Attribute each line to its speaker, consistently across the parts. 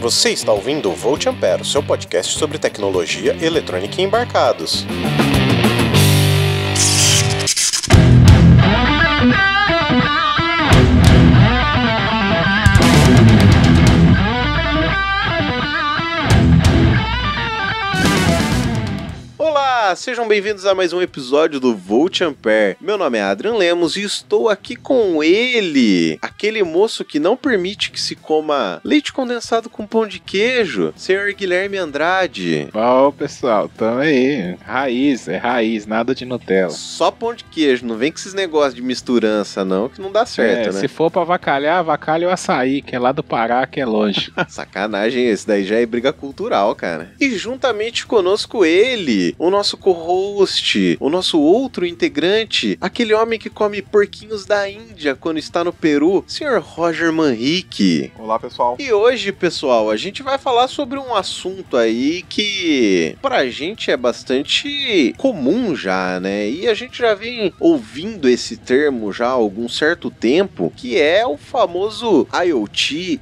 Speaker 1: Você está ouvindo o Volt Ampere, seu podcast sobre tecnologia, eletrônica e embarcados. Olá, sejam bem-vindos a mais um episódio do Volt Ampere. Meu nome é Adrian Lemos e estou aqui com ele, aquele moço que não permite que se coma leite condensado com pão de queijo, senhor Guilherme Andrade.
Speaker 2: Bom, pessoal, tamo aí. Raiz, nada de Nutella.
Speaker 1: Só pão de queijo, não vem com esses negócios de misturança não, que não dá certo, né?
Speaker 2: Se for pra avacalhar, avacalha o açaí, que é lá do Pará, que é longe.
Speaker 1: Sacanagem, esse daí já é briga cultural, cara. E juntamente conosco ele, o nosso co-host, o nosso outro integrante, aquele homem que come porquinhos da Índia quando está no Peru, Sr. Roger Manrique.
Speaker 3: Olá, pessoal.
Speaker 1: E hoje, pessoal, a gente vai falar sobre um assunto aí que pra gente é bastante comum já, né? E a gente já vem ouvindo esse termo já há algum certo tempo, que é o famoso IoT,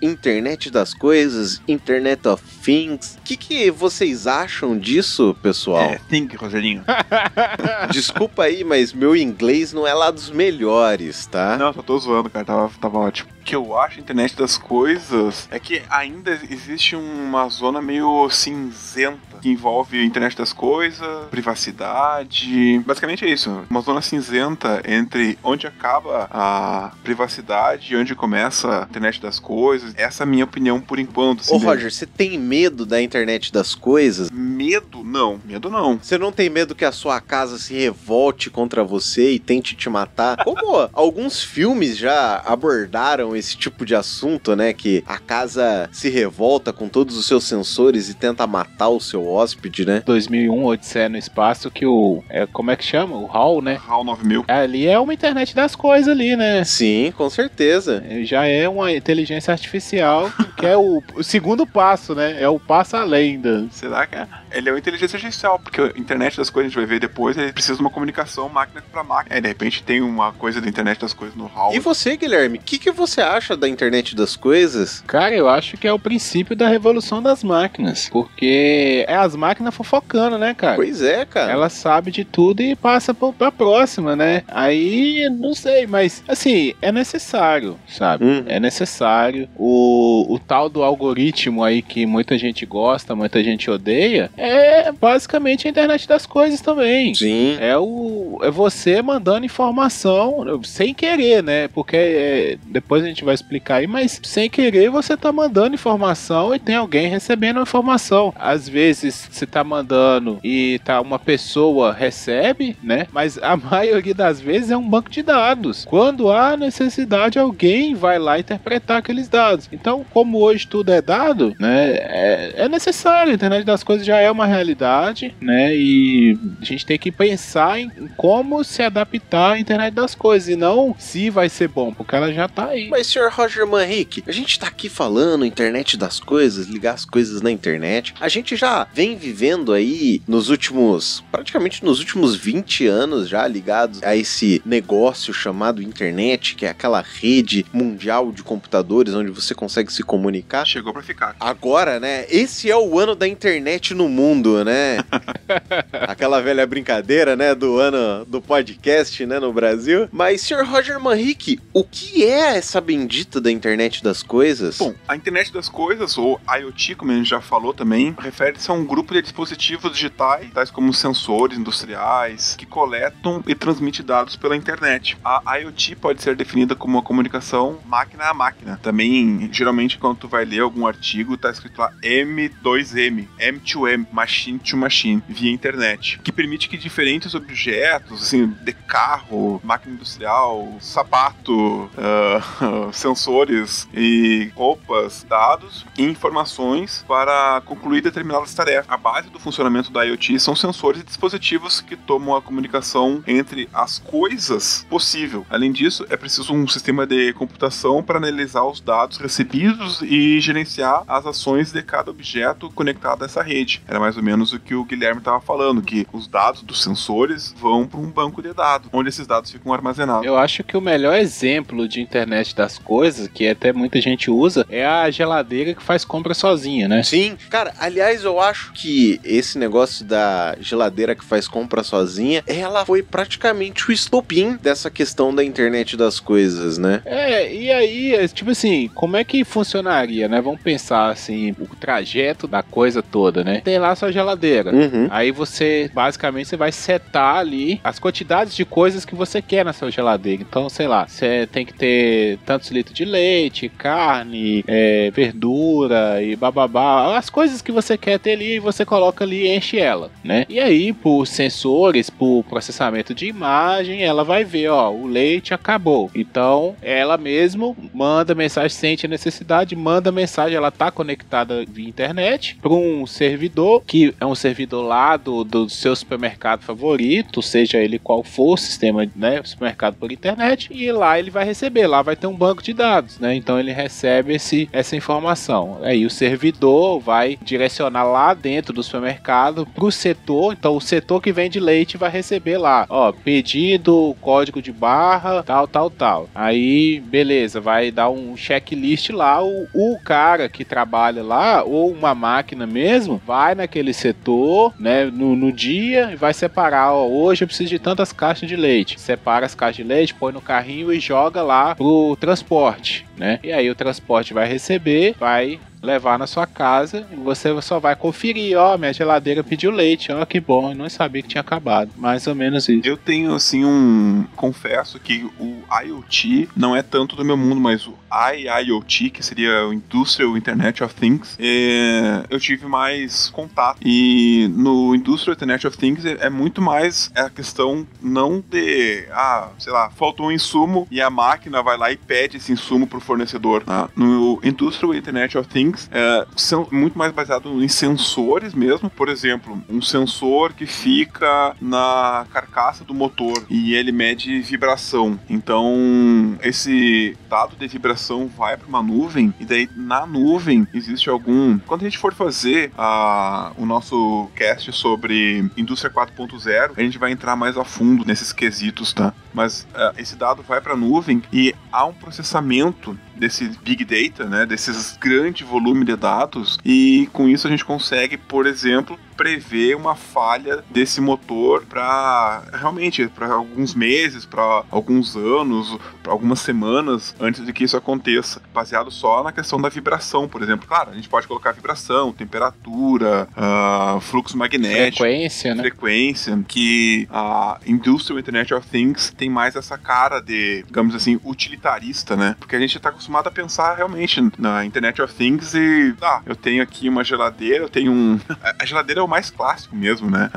Speaker 1: Internet das Coisas, Internet of Things. O que vocês acham disso, pessoal?
Speaker 3: Think, Rogerinho.
Speaker 1: Desculpa aí, mas meu inglês não é lá dos melhores, tá?
Speaker 3: Não, só tô zoando, cara, tava ótimo. O que eu acho internet das coisas é que ainda existe uma zona meio cinzenta que envolve a internet das coisas, privacidade. Basicamente é isso, uma zona cinzenta entre onde acaba a privacidade e onde começa a internet das coisas. Essa é a minha opinião por enquanto. Assim,
Speaker 1: Ô Roger, você tem medo da internet das coisas?
Speaker 3: Medo não.
Speaker 1: Você não tem medo que a sua casa se revolte contra você e tente te matar? Como alguns filmes já abordaram esse tipo de assunto, né? Que a casa se revolta com todos os seus sensores e tenta matar o seu hóspede, né?
Speaker 2: 2001, Odisseia no Espaço, que como é que chama? O HAL, né?
Speaker 3: HAL 9000.
Speaker 2: Ali é uma internet das coisas ali, né?
Speaker 1: Sim, com certeza.
Speaker 2: Já é uma inteligência artificial, que é o segundo passo, né? É o passo além da...
Speaker 3: Será que ele é uma inteligência artificial? Porque a internet das coisas, a gente vai ver depois, ele precisa de uma comunicação máquina para máquina. De repente tem uma coisa da internet das coisas no HAL.
Speaker 1: E você, Guilherme, o que você acha da internet das coisas?
Speaker 2: Cara, eu acho que é o princípio da revolução das máquinas, porque é as máquinas fofocando, né, cara?
Speaker 1: Pois é, cara.
Speaker 2: Ela sabe de tudo e passa pra próxima, né? Aí, não sei, mas, assim, é necessário, sabe? É necessário. O tal do algoritmo aí que muita gente gosta, muita gente odeia, é basicamente a internet das coisas também.
Speaker 1: Sim.
Speaker 2: É você mandando informação sem querer, né? Porque depois a gente vai explicar aí, mas sem querer você tá mandando informação e tem alguém recebendo a informação. Às vezes você tá mandando e uma pessoa recebe, né? Mas a maioria das vezes é um banco de dados. Quando há necessidade, alguém vai lá interpretar aqueles dados. Então, como hoje tudo é dado, né? É necessário. A internet das coisas já é uma realidade, né? E a gente tem que pensar em como se adaptar à internet das coisas e não se vai ser bom, porque ela já tá aí.
Speaker 1: Mas, Sr. Roger Manrique, a gente tá aqui falando internet das coisas, ligar as coisas na internet. A gente já vem vivendo aí praticamente nos últimos 20 anos já ligados a esse negócio chamado internet, que é aquela rede mundial de computadores onde você consegue se comunicar.
Speaker 3: Chegou pra ficar.
Speaker 1: Agora, né, esse é o ano da internet no mundo, né? Aquela velha brincadeira, né, do ano do podcast, né, no Brasil. Mas, Sr. Roger Manrique, o que é essa bendita da internet das coisas?
Speaker 3: Bom, a internet das coisas, ou IoT, como a gente já falou também, refere-se a um grupo de dispositivos digitais, tais como sensores industriais, que coletam e transmitem dados pela internet. A IoT pode ser definida como uma comunicação máquina a máquina. Também, geralmente, quando tu vai ler algum artigo, tá escrito lá M2M, M2M, Machine to Machine, via internet, que permite que diferentes objetos, assim, de carro, máquina industrial, sapato, sensores e roupas, dados e informações para concluir determinadas tarefas. A base do funcionamento da IoT são sensores e dispositivos que tomam a comunicação entre as coisas possível. Além disso, é preciso um sistema de computação para analisar os dados recebidos e gerenciar as ações de cada objeto conectado a essa rede. Era mais ou menos o que o Guilherme estava falando, que os dados dos sensores vão para um banco de dados, onde esses dados ficam armazenados.
Speaker 2: Eu acho que o melhor exemplo de internet das coisas, que até muita gente usa, é a geladeira que faz compra sozinha, né?
Speaker 1: Sim, cara, aliás, eu acho que esse negócio da geladeira que faz compra sozinha, ela foi praticamente o estopim dessa questão da internet das coisas, né?
Speaker 2: E aí, tipo assim, como é que funcionaria, né? Vamos pensar assim, o trajeto da coisa toda, né? Tem lá a sua geladeira. Aí você, basicamente, você vai setar ali as quantidades de coisas que você quer na sua geladeira. Então, sei lá, você tem que ter tantos litros de leite, carne, verdura e bababá. As coisas que você quer ter ali, você coloca ali e enche ela, né? E aí, por sensores, por processamento de imagem, ela vai ver, ó, o leite acabou. Então, ela mesmo manda mensagem, sente a necessidade, manda mensagem, ela tá conectada via internet para um servidor, que é um servidor lá do seu supermercado favorito, seja ele qual for o sistema, né, supermercado por internet, e lá ele vai receber, lá vai ter um banco de dados, né? Então ele recebe essa informação. Aí o servidor vai direcionar lá dentro do supermercado pro setor, então o setor que vende leite vai receber lá, ó, pedido, código de barra, tal. Aí, beleza, vai dar um checklist lá, o cara que trabalha lá, ou uma máquina mesmo, vai naquele setor, né, no dia, e vai separar, ó, hoje eu preciso de tantas caixas de leite. Separa as caixas de leite, põe no carrinho e joga lá pro transporte, né? E aí o transporte vai receber, vai levar na sua casa e você só vai conferir, ó, minha geladeira pediu leite, ó, que bom, eu não sabia que tinha acabado. Mais ou menos isso.
Speaker 3: Eu tenho, assim, confesso que o IoT não é tanto do meu mundo, mas o IIoT, que seria o Industrial Internet of Things, eu tive mais contato. E no Industrial Internet of Things é muito mais a questão não de, sei lá, faltou um insumo e a máquina vai lá e pede esse insumo pro fornecedor. Tá? No Industrial Internet of Things, são muito mais baseados em sensores mesmo. Por exemplo, um sensor que fica na carcaça do motor e ele mede vibração. Então, esse dado de vibração vai para uma nuvem e daí na nuvem existe Quando a gente for fazer o nosso cast sobre Indústria 4.0, a gente vai entrar mais a fundo nesses quesitos, tá? Mas esse dado vai para a nuvem e há um processamento desse Big Data, né, desses grande volume de dados, e com isso a gente consegue, por exemplo, prever uma falha desse motor para alguns meses, para alguns anos, para algumas semanas antes de que isso aconteça, baseado só na questão da vibração, por exemplo. Claro, a gente pode colocar vibração, temperatura, fluxo magnético, frequência, que a Industrial Internet of Things tem mais essa cara de, digamos assim, utilitarista, né? Porque a gente está acostumado a pensar realmente na Internet of Things e, eu tenho aqui uma geladeira, eu tenho a geladeira é o mais clássico mesmo, né?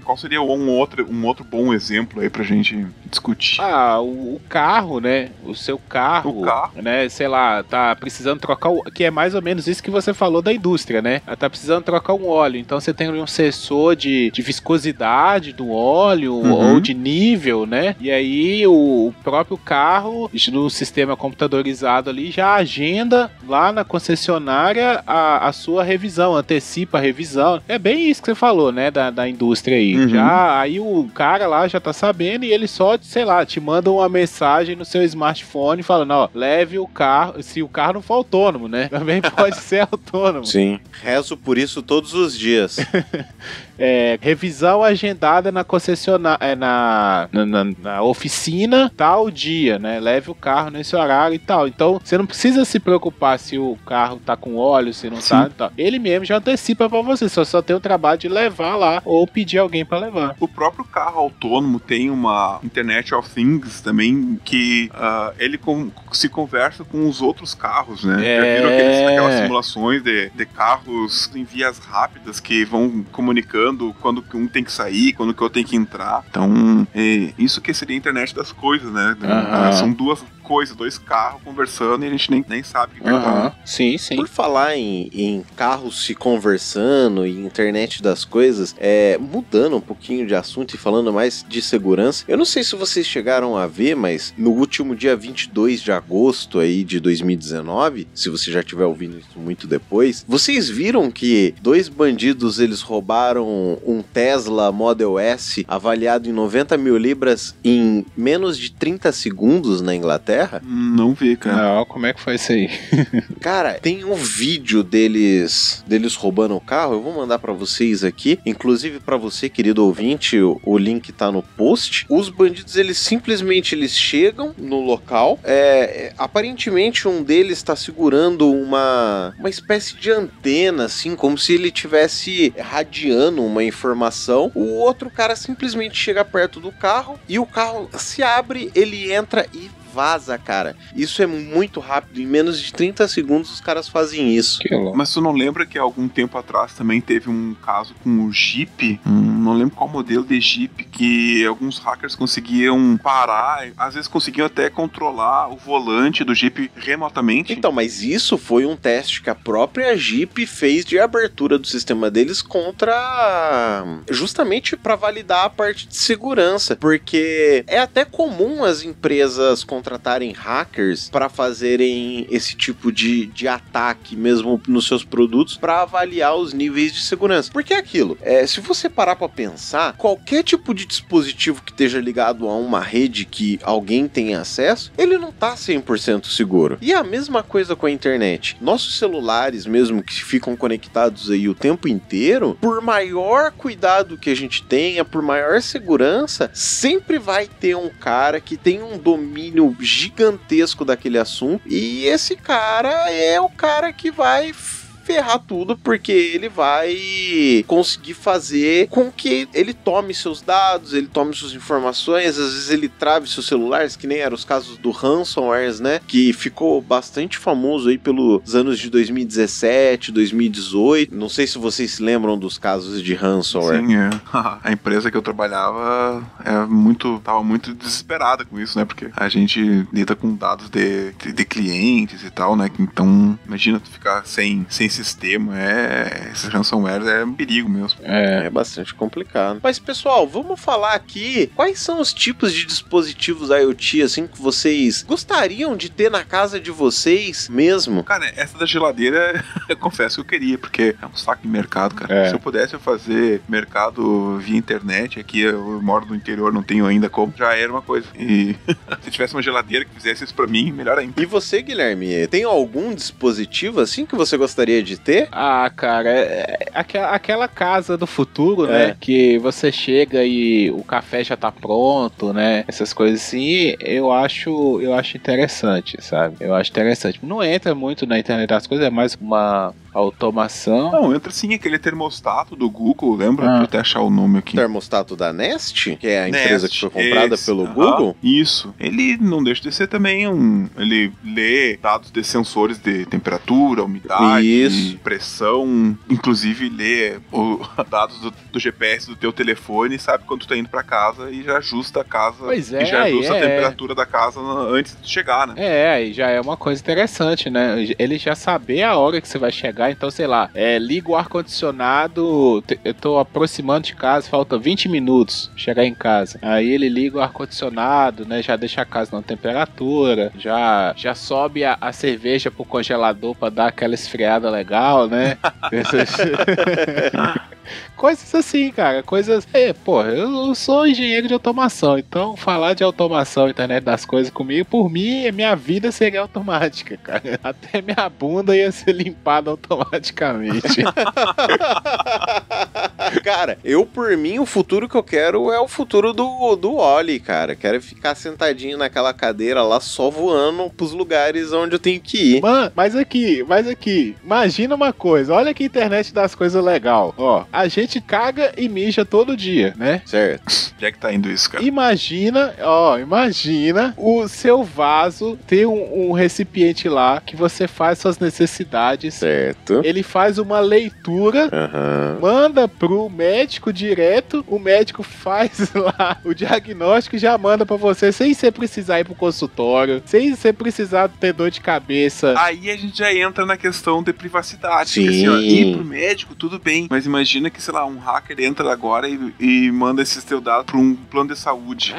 Speaker 3: Qual seria um outro bom exemplo aí pra gente discutir?
Speaker 2: O carro, né? O seu carro, né? Sei lá, tá precisando trocar que é mais ou menos isso que você falou da indústria, né? Tá precisando trocar um óleo, então você tem um sensor de viscosidade do óleo ou de nível, né? E aí o próprio carro, no sistema computadorizado ali, já agenda lá na concessionária a sua revisão, antecipa a revisão. É bem isso que você falou, né, da indústria aí. Já, aí o cara lá já tá sabendo e ele só, sei lá, te manda uma mensagem no seu smartphone falando, ó, leve o carro, se o carro não for autônomo, né? Também pode ser autônomo.
Speaker 1: Sim, rezo por isso todos os dias.
Speaker 2: Revisão agendada na concessionária, na oficina, tal dia, né? Leve o carro nesse horário e tal. Então, você não precisa se preocupar se o carro tá com óleo, se não tá e tal. Ele mesmo já antecipa pra você, só tem o trabalho de levar lá ou pedir alguém pra levar.
Speaker 3: O próprio carro autônomo tem uma Internet of Things também que ele se conversa com os outros carros, né? Já viram aquelas simulações de carros em vias rápidas que vão comunicando quando um tem que sair, quando que eu tenho que entrar. Então, isso que seria a internet das coisas, né? São duas coisas, dois carros conversando e a gente nem sabe o que tá.
Speaker 2: Sim.
Speaker 1: Por falar em carros se conversando e internet das coisas, mudando um pouquinho de assunto e falando mais de segurança, eu não sei se vocês chegaram a ver, mas no último dia 22 de agosto aí de 2019, se você já estiver ouvindo isso muito depois, vocês viram que 2 bandidos, eles roubaram um Tesla Model S avaliado em 90 mil libras em menos de 30 segundos na Inglaterra? Terra?
Speaker 3: Não vi, cara.
Speaker 2: Não, como é que foi isso aí?
Speaker 1: Cara, tem um vídeo deles roubando o carro, eu vou mandar pra vocês aqui, inclusive pra você, querido ouvinte, o link tá no post. Os bandidos, eles simplesmente chegam no local, aparentemente um deles tá segurando uma espécie de antena, assim, como se ele tivesse radiando uma informação. O outro cara simplesmente chega perto do carro e o carro se abre, ele entra e vaza, cara. Isso é muito rápido, em menos de 30 segundos os caras fazem isso.
Speaker 3: Mas tu não lembra que algum tempo atrás também teve um caso com o Jeep? Não lembro qual modelo de Jeep, que alguns hackers conseguiam parar, às vezes conseguiam até controlar o volante do Jeep remotamente.
Speaker 1: Então, mas isso foi um teste que a própria Jeep fez de abertura do sistema deles justamente para validar a parte de segurança, porque é até comum as empresas contratarem hackers para fazerem esse tipo de ataque mesmo nos seus produtos para avaliar os níveis de segurança. Porque é aquilo, se você parar para pensar, qualquer tipo de dispositivo que esteja ligado a uma rede que alguém tenha acesso, ele não tá 100% seguro. E a mesma coisa com a internet. Nossos celulares mesmo que ficam conectados aí o tempo inteiro, por maior cuidado que a gente tenha, por maior segurança, sempre vai ter um cara que tem um domínio gigantesco daquele assunto, e esse cara é o cara que vai ferrar tudo, porque ele vai conseguir fazer com que ele tome seus dados, ele tome suas informações, às vezes ele trave seus celulares, que nem eram os casos do ransomware, né, que ficou bastante famoso aí pelos anos de 2017, 2018, não sei se vocês se lembram dos casos de ransomware.
Speaker 3: Sim, a empresa que eu trabalhava tava muito desesperada com isso, né, porque a gente lida com dados de clientes e tal, né, então imagina tu ficar sem sistema, esse ransomware é um perigo mesmo.
Speaker 1: É bastante complicado. Mas, pessoal, vamos falar aqui quais são os tipos de dispositivos IoT, assim, que vocês gostariam de ter na casa de vocês mesmo?
Speaker 3: Cara, essa da geladeira, eu confesso que eu queria, porque é um saco de mercado, cara. Se eu pudesse fazer mercado via internet, aqui eu moro no interior, não tenho ainda como, já era uma coisa. E se tivesse uma geladeira que fizesse isso pra mim, melhor ainda.
Speaker 1: E você, Guilherme, tem algum dispositivo, assim, que você gostaria de ter?
Speaker 2: Ah, cara, aquela casa do futuro, né? Que você chega e o café já tá pronto, né? Essas coisas assim, eu acho interessante, sabe? Eu acho interessante. Não entra muito na internet das coisas, é mais uma automação.
Speaker 3: Não, entra sim aquele termostato do Google, lembra? Pra eu até achar o nome aqui.
Speaker 1: Termostato da Nest, que é a empresa que foi comprada pelo Google.
Speaker 3: Isso. Ele não deixa de ser também ele lê dados de sensores de temperatura, umidade, pressão, inclusive lê dados do GPS do teu telefone e sabe quando tu tá indo pra casa e já ajusta a casa.
Speaker 2: Pois
Speaker 3: e já ajusta a temperatura da casa antes de chegar, né?
Speaker 2: E já é uma coisa interessante, né? Ele já saber a hora que você vai chegar. Então, sei lá, liga o ar-condicionado, eu tô aproximando de casa, falta 20 minutos chegar em casa. Aí ele liga o ar-condicionado, né? Já deixa a casa na temperatura, já sobe a cerveja pro congelador pra dar aquela esfriada legal, né? Coisas assim, cara, coisas... eu sou engenheiro de automação, então falar de automação, internet das coisas comigo, por mim, minha vida seria automática, cara. Até minha bunda ia ser limpada automaticamente.
Speaker 1: Cara, por mim, o futuro que eu quero é o futuro do Wall-E, cara. Quero ficar sentadinho naquela cadeira lá, só voando pros lugares onde eu tenho que ir.
Speaker 2: Mano, mas aqui, imagina uma coisa, olha que internet das coisas legal, ó. A gente caga e mija todo dia, né?
Speaker 1: Certo.
Speaker 3: Onde é que tá indo isso, cara?
Speaker 2: Imagina o seu vaso ter um recipiente lá que você faz suas necessidades.
Speaker 1: Certo.
Speaker 2: Ele faz uma leitura, manda pro médico direto, o médico faz lá o diagnóstico e já manda pra você, sem você precisar ir pro consultório, sem você precisar ter dor de cabeça.
Speaker 3: Aí a gente já entra na questão de privacidade.
Speaker 1: Sim.
Speaker 3: Assim, ó, ir pro médico, tudo bem, mas imagina que, sei lá, um hacker entra agora e manda esses teus dados pra um plano de saúde.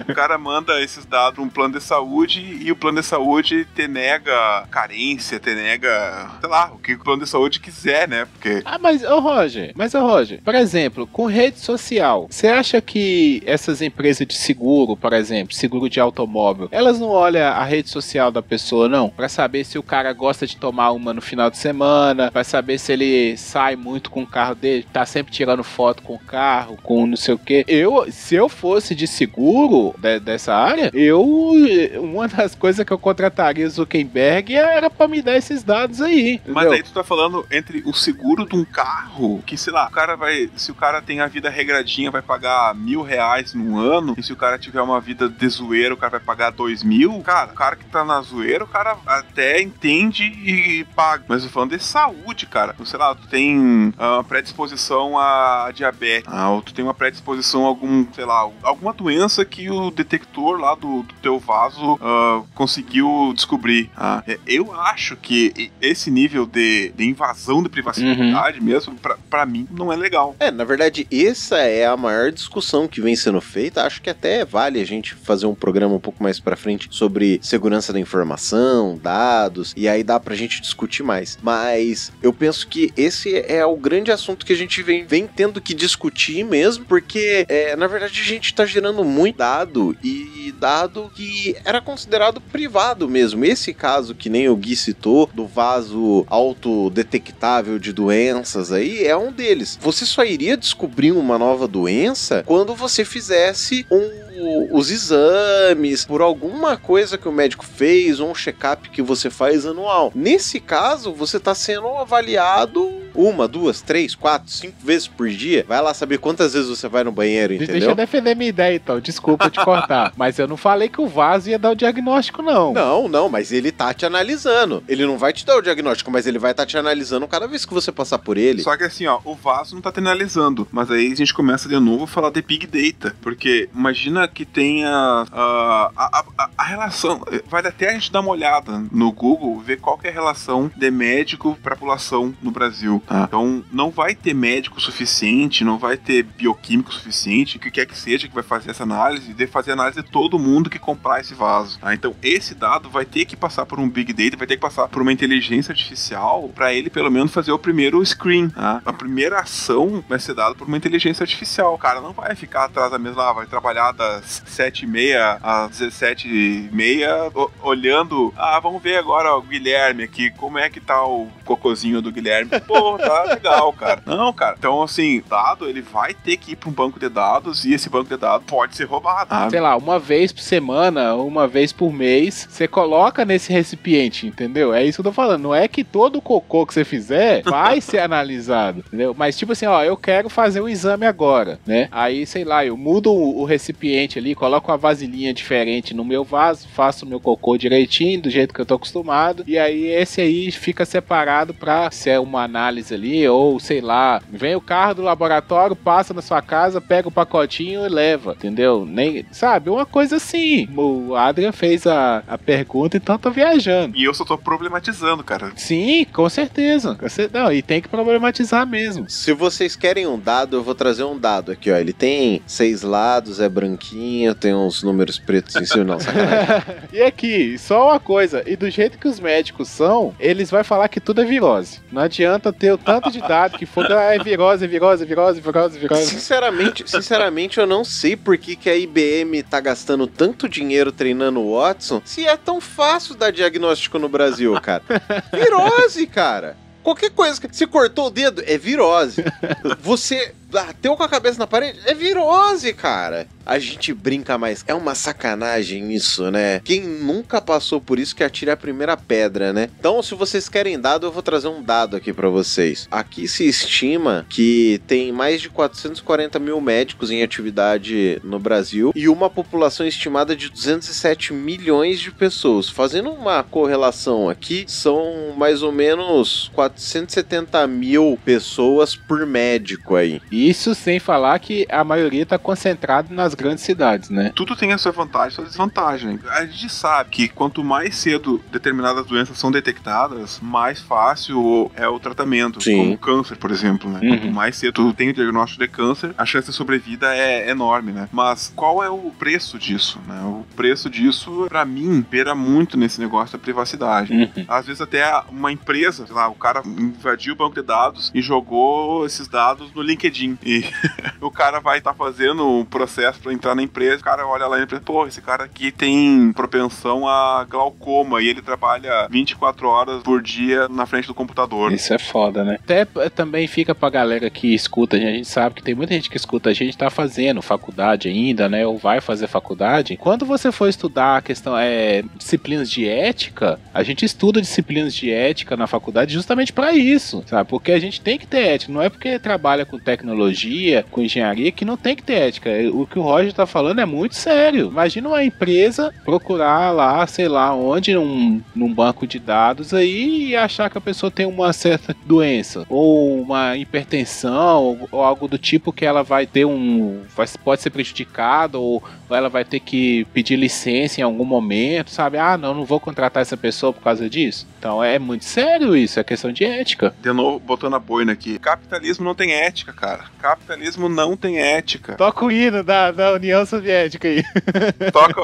Speaker 3: O cara manda esses dados pra um plano de saúde e o plano de saúde te nega carência, te nega, sei lá, o que o plano de saúde quiser, né? Porque...
Speaker 2: mas, Roger, Mas, Roger, por exemplo, com rede social, você acha que essas empresas de seguro, por exemplo, seguro de automóvel, elas não olham a rede social da pessoa, não? Pra saber se o cara gosta de tomar uma no final de semana, pra saber se ele sai muito com o carro dele, tá sempre tirando foto com o carro, com não sei o quê. Se eu fosse de seguro dessa área, uma das coisas que eu contrataria o Zuckerberg era pra me dar esses dados aí. Entendeu?
Speaker 3: Mas aí tu tá falando entre o seguro de um carro, que sei lá, se o cara tem a vida regradinha, vai pagar R$1.000 num ano, e se o cara tiver uma vida de zoeira, o cara vai pagar 2.000, cara, o cara que tá na zoeira, o cara até entende e paga. Mas eu tô falando de saúde, cara. Sei lá, tu tem uma predisposição a diabetes, ou tu tem uma predisposição a alguma doença que o detector lá do teu vaso conseguiu descobrir. Eu acho que esse nível de invasão de privacidade mesmo, pra mim, não é legal.
Speaker 1: Na verdade, essa é a maior discussão que vem sendo feita. Acho que até vale a gente fazer um programa um pouco mais pra frente sobre segurança da informação, dados, e aí dá pra gente discutir mais. Mas eu penso que esse é o grande assunto que a gente vem tendo que discutir mesmo, porque, na verdade, a gente tá gerando muito dado, e dado que era considerado privado mesmo. Esse caso que nem o Gui citou, do vaso autodetectável de doenças aí, é um deles. Você só iria descobrir uma nova doença quando você fizesse os exames, por alguma coisa que o médico fez, ou um check-up que você faz anual. Nesse caso, você está sendo avaliado 1, 2, 3, 4, 5 vezes por dia. Vai lá saber quantas vezes você vai no banheiro, entendeu?
Speaker 2: Deixa eu defender minha ideia, então. Desculpa te cortar. Mas eu não falei que o vaso ia dar o diagnóstico, não.
Speaker 1: Não, mas ele tá te analisando. Ele não vai te dar o diagnóstico, mas ele vai estar te analisando cada vez que você passar por ele.
Speaker 3: Só que assim, o vaso não tá te analisando. Mas aí a gente começa de novo a falar de Big Data. Porque imagina que tenha a relação. Vai até a gente dar uma olhada no Google, ver qual que é a relação de médico pra população no Brasil. Então, não vai ter médico suficiente, não vai ter bioquímico suficiente, o que quer que seja que vai fazer essa análise, de fazer análise de todo mundo que comprar esse vaso. Então, esse dado vai ter que passar por um Big Data, vai ter que passar por uma inteligência artificial para ele, pelo menos, fazer o primeiro screen. A primeira ação vai ser dada por uma inteligência artificial. O cara não vai ficar atrás da mesa lá, vai trabalhar das 7h30 às 17h30, olhando, vamos ver agora o Guilherme aqui, como é que tá o cocôzinho do Guilherme. Pô, tá legal, cara. Não, cara. Então, assim, dado, ele vai ter que ir pra um banco de dados, e esse banco de dados pode ser roubado.
Speaker 2: Sei lá, uma vez por semana, uma vez por mês, você coloca nesse recipiente, entendeu? É isso que eu tô falando. Não é que todo cocô que você fizer vai ser analisado, entendeu? Mas, tipo assim, eu quero fazer um exame agora, né? Aí, sei lá, eu mudo o recipiente ali, coloco uma vasilhinha diferente no meu vaso, faço o meu cocô direitinho, do jeito que eu tô acostumado, e aí esse aí fica separado pra se é uma análise ali, ou sei lá, vem o carro do laboratório, passa na sua casa, pega o pacotinho e leva, entendeu? Nem, sabe, uma coisa assim. O Adrian fez a pergunta, então eu tô viajando.
Speaker 3: E eu só tô problematizando, cara.
Speaker 2: Sim, com certeza. Não, e tem que problematizar mesmo.
Speaker 1: Se vocês querem um dado, eu vou trazer um dado aqui, ó. Ele tem 6 lados, é branquinho, tem uns números pretos em cima, não, sacanagem.
Speaker 2: E aqui, só uma coisa, e do jeito que os médicos são, eles vão falar que tudo é virose. Não adianta ter o tanto de dado que for, é virose.
Speaker 1: Sinceramente, eu não sei por que a IBM tá gastando tanto dinheiro treinando o Watson, se é tão fácil dar diagnóstico no Brasil, cara. Virose, cara. Qualquer coisa, se cortou o dedo, é virose. Você bateu com a cabeça na parede, é virose, cara. A gente brinca, mas é uma sacanagem isso, né? Quem nunca passou por isso que atira a primeira pedra, né? Então, se vocês querem dado, eu vou trazer um dado aqui pra vocês. Aqui se estima que tem mais de 440 mil médicos em atividade no Brasil e uma população estimada de 207 milhões de pessoas. Fazendo uma correlação aqui, são mais ou menos 470 mil pessoas por médico aí.
Speaker 2: Isso sem falar que a maioria está concentrada nas grandes cidades, né?
Speaker 3: Tudo tem a sua vantagem e sua desvantagem. A gente sabe que quanto mais cedo determinadas doenças são detectadas, mais fácil é o tratamento.
Speaker 1: Sim.
Speaker 3: Como câncer, por exemplo, né? Quanto mais cedo tem o diagnóstico de câncer, a chance de sobrevida é enorme, né? Mas qual é o preço disso, né? O preço disso, pra mim, beira muito nesse negócio da privacidade. Às vezes até uma empresa, sei lá, o cara invadiu o banco de dados e jogou esses dados no LinkedIn. E o cara vai estar fazendo um processo pra entrar na empresa, o cara olha lá na empresa, pô, esse cara aqui tem propensão a glaucoma e ele trabalha 24 horas por dia na frente do computador.
Speaker 2: Isso é foda, né? Até também fica pra galera que escuta, a gente sabe que tem muita gente que escuta a gente, tá fazendo faculdade ainda, né? Ou vai fazer faculdade. Quando você for estudar a questão, disciplinas de ética, a gente estuda disciplinas de ética na faculdade justamente pra isso, sabe? Porque a gente tem que ter ética, não é porque trabalha com tecnologia, com engenharia, que não tem que ter ética. O que o Roger tá falando é muito sério. Imagina uma empresa procurar lá, sei lá onde, num banco de dados aí e achar que a pessoa tem uma certa doença, ou uma hipertensão, ou algo do tipo que ela vai ter pode ser prejudicada, ou ela vai ter que pedir licença em algum momento, sabe? Ah, não vou contratar essa pessoa por causa disso. Então é muito sério isso, é questão de ética.
Speaker 3: De novo, botando a boina aqui. Capitalismo não tem ética, cara. Capitalismo não tem ética.
Speaker 2: Toca o hino da União Soviética aí.
Speaker 3: Toca,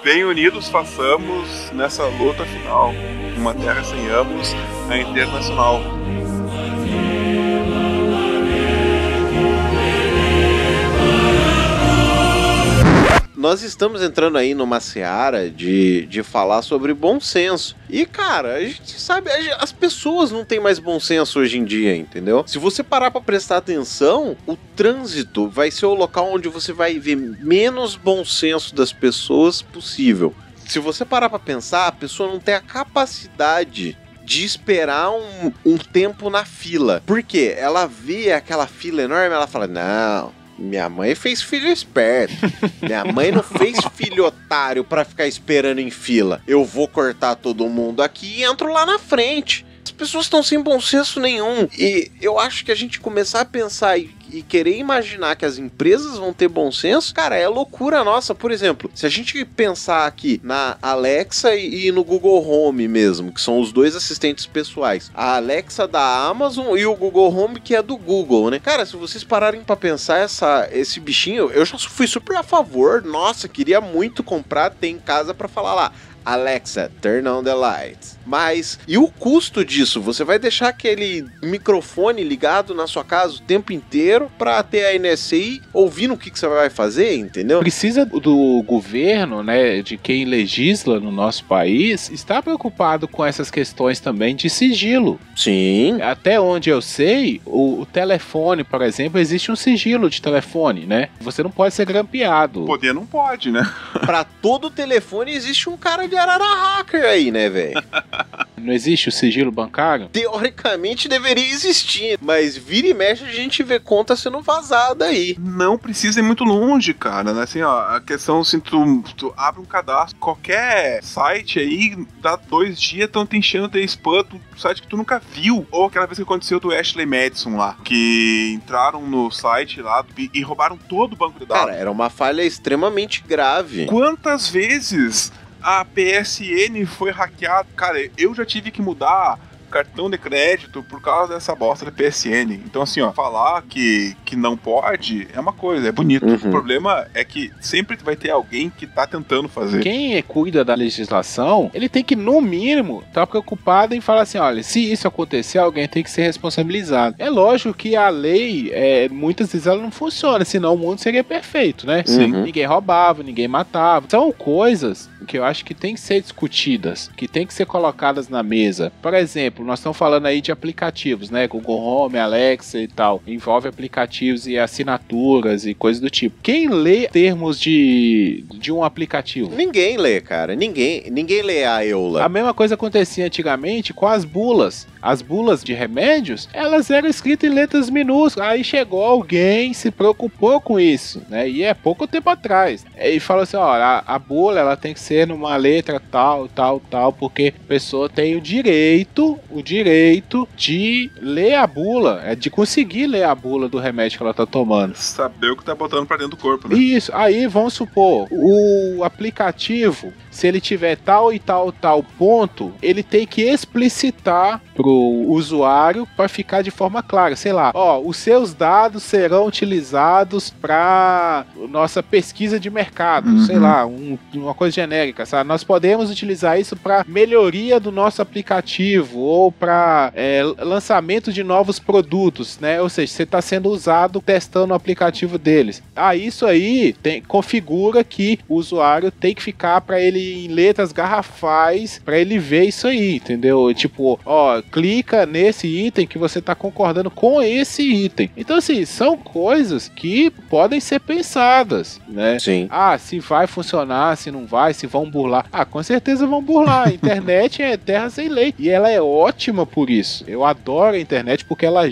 Speaker 3: Bem unidos façamos nessa luta final. Uma terra sem ambos, a internacional.
Speaker 1: Nós estamos entrando aí numa seara de falar sobre bom senso. E, cara, a gente sabe, as pessoas não têm mais bom senso hoje em dia, entendeu? Se você parar pra prestar atenção, o trânsito vai ser o local onde você vai ver menos bom senso das pessoas possível. Se você parar pra pensar, a pessoa não tem a capacidade de esperar um tempo na fila. Por quê? Ela vê aquela fila enorme, ela fala, não... Minha mãe fez filho esperto. Minha mãe não fez filho otário pra ficar esperando em fila. Eu vou cortar todo mundo aqui e entro lá na frente. As pessoas estão sem bom senso nenhum. E eu acho que a gente começar a pensar e querer imaginar que as empresas vão ter bom senso, cara, é loucura nossa. Por exemplo, se a gente pensar aqui na Alexa e no Google Home mesmo, que são os dois assistentes pessoais, a Alexa da Amazon e o Google Home que é do Google, né? Cara, se vocês pararem pra pensar esse bichinho, eu já fui super a favor, nossa, queria muito comprar, ter em casa pra falar lá, Alexa, turn on the lights. Mas, e o custo disso? Você vai deixar aquele microfone ligado na sua casa o tempo inteiro pra ter a NSA ouvindo o que você vai fazer, entendeu?
Speaker 2: Precisa do governo, né, de quem legisla no nosso país, estar preocupado com essas questões também de sigilo.
Speaker 1: Sim.
Speaker 2: Até onde eu sei, o telefone, por exemplo, existe um sigilo de telefone, né? Você não pode ser grampeado.
Speaker 3: Poder não pode, né?
Speaker 1: Pra todo telefone existe um cara de arara hacker aí, né, velho?
Speaker 2: Não existe o sigilo bancário?
Speaker 1: Teoricamente deveria existir, mas vira e mexe a gente vê conta sendo vazada aí.
Speaker 3: Não precisa ir muito longe, cara, né? Assim, ó, a questão, assim, tu abre um cadastro, qualquer site aí, dá 2 dias, estão te enchendo de spam, um site que tu nunca viu. Ou aquela vez que aconteceu do Ashley Madison lá, que entraram no site lá e roubaram todo o banco de dados.
Speaker 1: Cara, era uma falha extremamente grave.
Speaker 3: Quantas vezes a PSN foi hackeada? Cara, eu já tive que mudar cartão de crédito por causa dessa bosta da PSN. Então, assim, ó, falar que não pode é uma coisa, é bonito.
Speaker 1: Uhum.
Speaker 3: O problema é que sempre vai ter alguém que tá tentando fazer.
Speaker 2: Quem cuida da legislação, ele tem que, no mínimo, estar preocupado em falar assim, olha, se isso acontecer, alguém tem que ser responsabilizado. É lógico que a lei, muitas vezes ela não funciona, senão o mundo seria perfeito, né?
Speaker 1: Sim.
Speaker 2: Ninguém roubava, ninguém matava. São coisas que eu acho que tem que ser discutidas, que tem que ser colocadas na mesa. Por exemplo, nós estamos falando aí de aplicativos, né? Google Home, Alexa e tal. Envolve aplicativos e assinaturas e coisas do tipo. Quem lê termos de um aplicativo?
Speaker 1: Ninguém lê, cara. Ninguém lê a EULA.
Speaker 2: A mesma coisa acontecia antigamente com as bulas. As bulas de remédios, elas eram escritas em letras minúsculas. Aí chegou alguém, se preocupou com isso, né? E é pouco tempo atrás. E falou assim, ó, a bula, ela tem que ser ser numa letra tal, porque a pessoa tem o direito de ler a bula, de conseguir ler a bula do remédio que ela tá tomando.
Speaker 3: Saber o que tá botando pra dentro do corpo, né?
Speaker 2: Isso, aí vamos supor, o aplicativo, se ele tiver tal e tal ponto, ele tem que explicitar pro usuário para ficar de forma clara, sei lá, os seus dados serão utilizados para nossa pesquisa de mercado, sei lá, uma coisa genérica, sabe? Nós podemos utilizar isso para melhoria do nosso aplicativo ou para lançamento de novos produtos, né? Ou seja, você está sendo usado testando o aplicativo deles. Isso aí configura que o usuário tem que ficar para ele em letras garrafais para ele ver isso aí, entendeu? Tipo, clica nesse item que você está concordando com esse item. Então, assim, são coisas que podem ser pensadas, né?
Speaker 1: Sim.
Speaker 2: Se vai funcionar, se não vai, se vão burlar. Com certeza vão burlar. A internet é terra sem lei. E ela é ótima por isso. Eu adoro a internet porque ela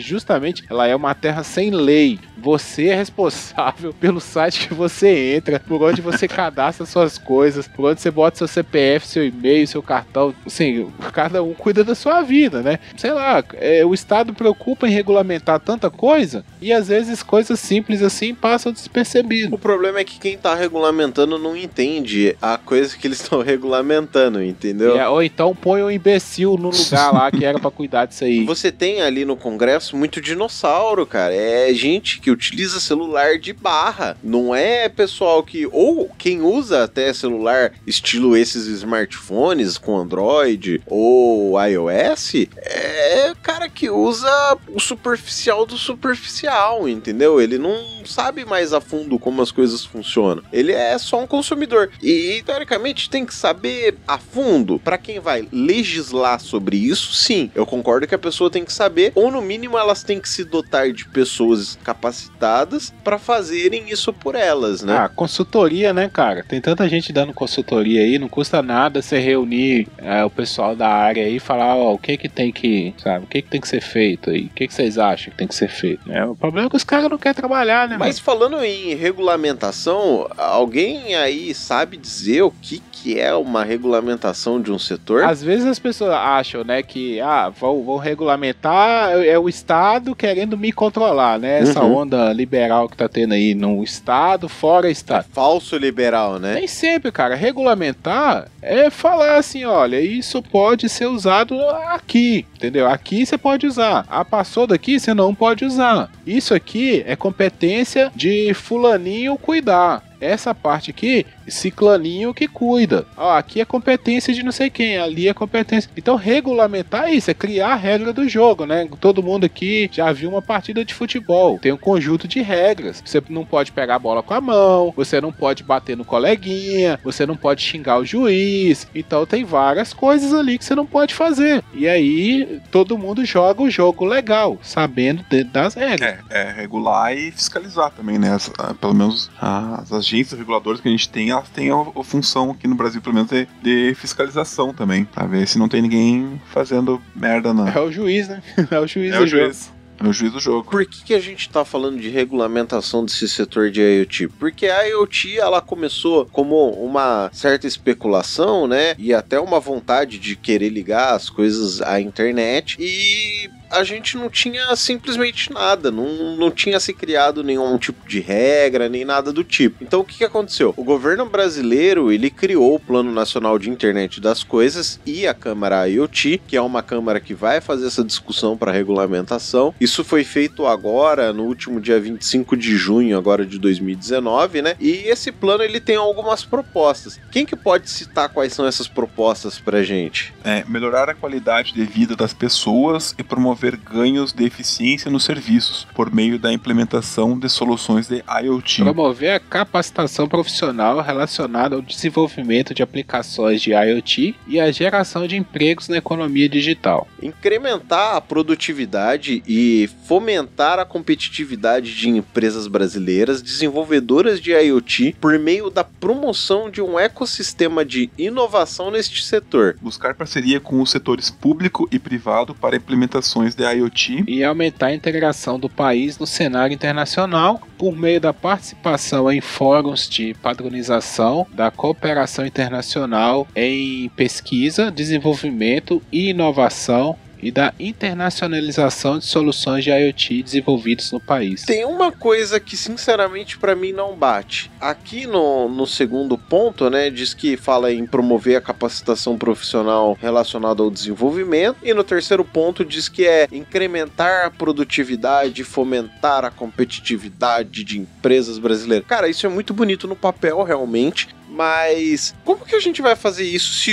Speaker 2: é uma terra sem lei. Você é responsável pelo site que você entra, por onde você cadastra suas coisas, por onde você bota seu CPF, seu e-mail, seu cartão. Assim, cada um cuida da sua vida, né? Sei lá, o Estado preocupa em regulamentar tanta coisa e às vezes coisas simples assim passam despercebidas.
Speaker 1: O problema é que quem tá regulamentando não entende a coisa que eles estão regulamentando, entendeu?
Speaker 2: Ou então põe um imbecil no lugar lá que era pra cuidar disso aí.
Speaker 1: Você tem ali no Congresso muito dinossauro, cara. É gente que utiliza celular de barra. Não é pessoal que... Ou quem usa até celular estilo esses smartphones com Android ou iOS, é cara que usa o superficial do superficial, entendeu? Ele não sabe mais a fundo como as coisas funcionam. Ele é só um consumidor. E, teoricamente, tem que saber a fundo. Pra quem vai legislar sobre isso, sim. Eu concordo que a pessoa tem que saber, ou no mínimo elas têm que se dotar de pessoas capacitadas pra fazerem isso por elas, né?
Speaker 2: Consultoria, né, cara? Tem tanta gente dando consultoria aí, não custa nada você reunir o pessoal da área aí e falar, o que tem que, sabe, o que tem que ser feito aí, o que vocês acham que tem que ser feito? O problema é que os caras não querem trabalhar, né?
Speaker 1: Mas falando em regulamentação, alguém aí sabe dizer o que é uma regulamentação de um setor?
Speaker 2: Às vezes as pessoas acham, né, que vou regulamentar, é o Estado querendo me controlar, né? Essa onda liberal que tá tendo aí no Estado, fora Estado.
Speaker 1: É falso liberal, né?
Speaker 2: Nem sempre, cara. Regulamentar é falar assim, olha, isso pode ser usado aqui, entendeu? Aqui você pode usar. Passou daqui, você não pode usar. Isso aqui é competência de fulaninho cuidar. Essa parte aqui, ciclaninho que cuida. Aqui é competência de não sei quem, ali é competência. Então, regulamentar é isso, é criar a regra do jogo, né? Todo mundo aqui já viu uma partida de futebol. Tem um conjunto de regras. Você não pode pegar a bola com a mão, você não pode bater no coleguinha, você não pode xingar o juiz. Então, tem várias coisas ali que você não pode fazer. E aí, todo mundo joga o jogo legal, sabendo das regras.
Speaker 3: Regular e fiscalizar também, né? Pelo menos as agências reguladoras que a gente tem, elas têm a função aqui no Brasil, pelo menos, de fiscalização também, pra ver se não tem ninguém fazendo merda, não.
Speaker 2: É o juiz, né? É o juiz
Speaker 3: do jogo. É o juiz do jogo.
Speaker 1: Por que a gente tá falando de regulamentação desse setor de IoT? Porque a IoT, ela começou como uma certa especulação, né? E até uma vontade de querer ligar as coisas à internet, e a gente não tinha simplesmente nada, não tinha se criado nenhum tipo de regra, nem nada do tipo. Então o que aconteceu? O governo brasileiro, ele criou o Plano Nacional de Internet das Coisas e a Câmara IoT, que é uma câmara que vai fazer essa discussão para regulamentação. Isso foi feito agora, no último dia 25 de junho agora de 2019, né? E esse plano, ele tem algumas propostas. Quem que pode citar quais são essas propostas pra gente?
Speaker 3: Melhorar a qualidade de vida das pessoas e promover ganhos de eficiência nos serviços por meio da implementação de soluções de IoT.
Speaker 2: Promover a capacitação profissional relacionada ao desenvolvimento de aplicações de IoT e a geração de empregos na economia digital.
Speaker 1: Incrementar a produtividade e fomentar a competitividade de empresas brasileiras desenvolvedoras de IoT por meio da promoção de um ecossistema de inovação neste setor.
Speaker 3: Buscar parceria com os setores público e privado para implementações soluções de IoT
Speaker 2: e aumentar a integração do país no cenário internacional por meio da participação em fóruns de padronização, da cooperação internacional em pesquisa, desenvolvimento e inovação e da internacionalização de soluções de IoT desenvolvidas no país.
Speaker 1: Tem uma coisa que sinceramente para mim não bate. Aqui no segundo ponto, né, diz que fala em promover a capacitação profissional relacionada ao desenvolvimento, e no terceiro ponto diz que é incrementar a produtividade e fomentar a competitividade de empresas brasileiras. Cara, isso é muito bonito no papel realmente, mas como que a gente vai fazer isso se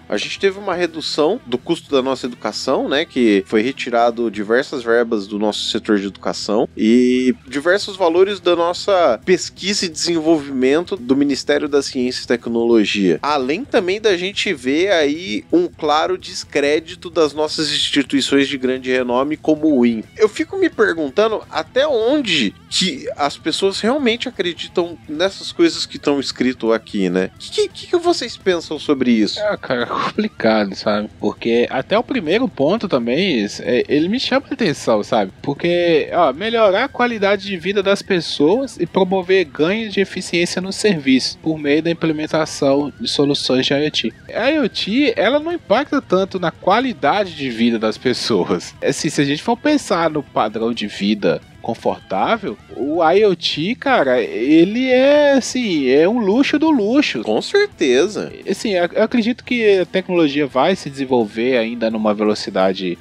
Speaker 1: a gente teve uma redução do custo da nossa educação, né, que foi retirado diversas verbas do nosso setor de educação e diversos valores da nossa pesquisa e desenvolvimento do Ministério da Ciência e Tecnologia. Além também da gente ver aí um claro descrédito das nossas instituições de grande renome como o INPE. Eu fico me perguntando até onde que as pessoas realmente acreditam nessas coisas que estão escritas aqui, né? O que vocês pensam sobre isso?
Speaker 2: Cara, é complicado, sabe? Porque até o primeiro ponto também, ele me chama a atenção, sabe? Porque, melhorar a qualidade de vida das pessoas e promover ganhos de eficiência no serviço por meio da implementação de soluções de IoT. A IoT, ela não impacta tanto na qualidade de vida das pessoas. Assim, se a gente for pensar no padrão de vida confortável, o IoT, cara, ele é assim, é um luxo do luxo.
Speaker 1: Com certeza.
Speaker 2: Assim, eu acredito que a tecnologia vai se desenvolver ainda numa velocidade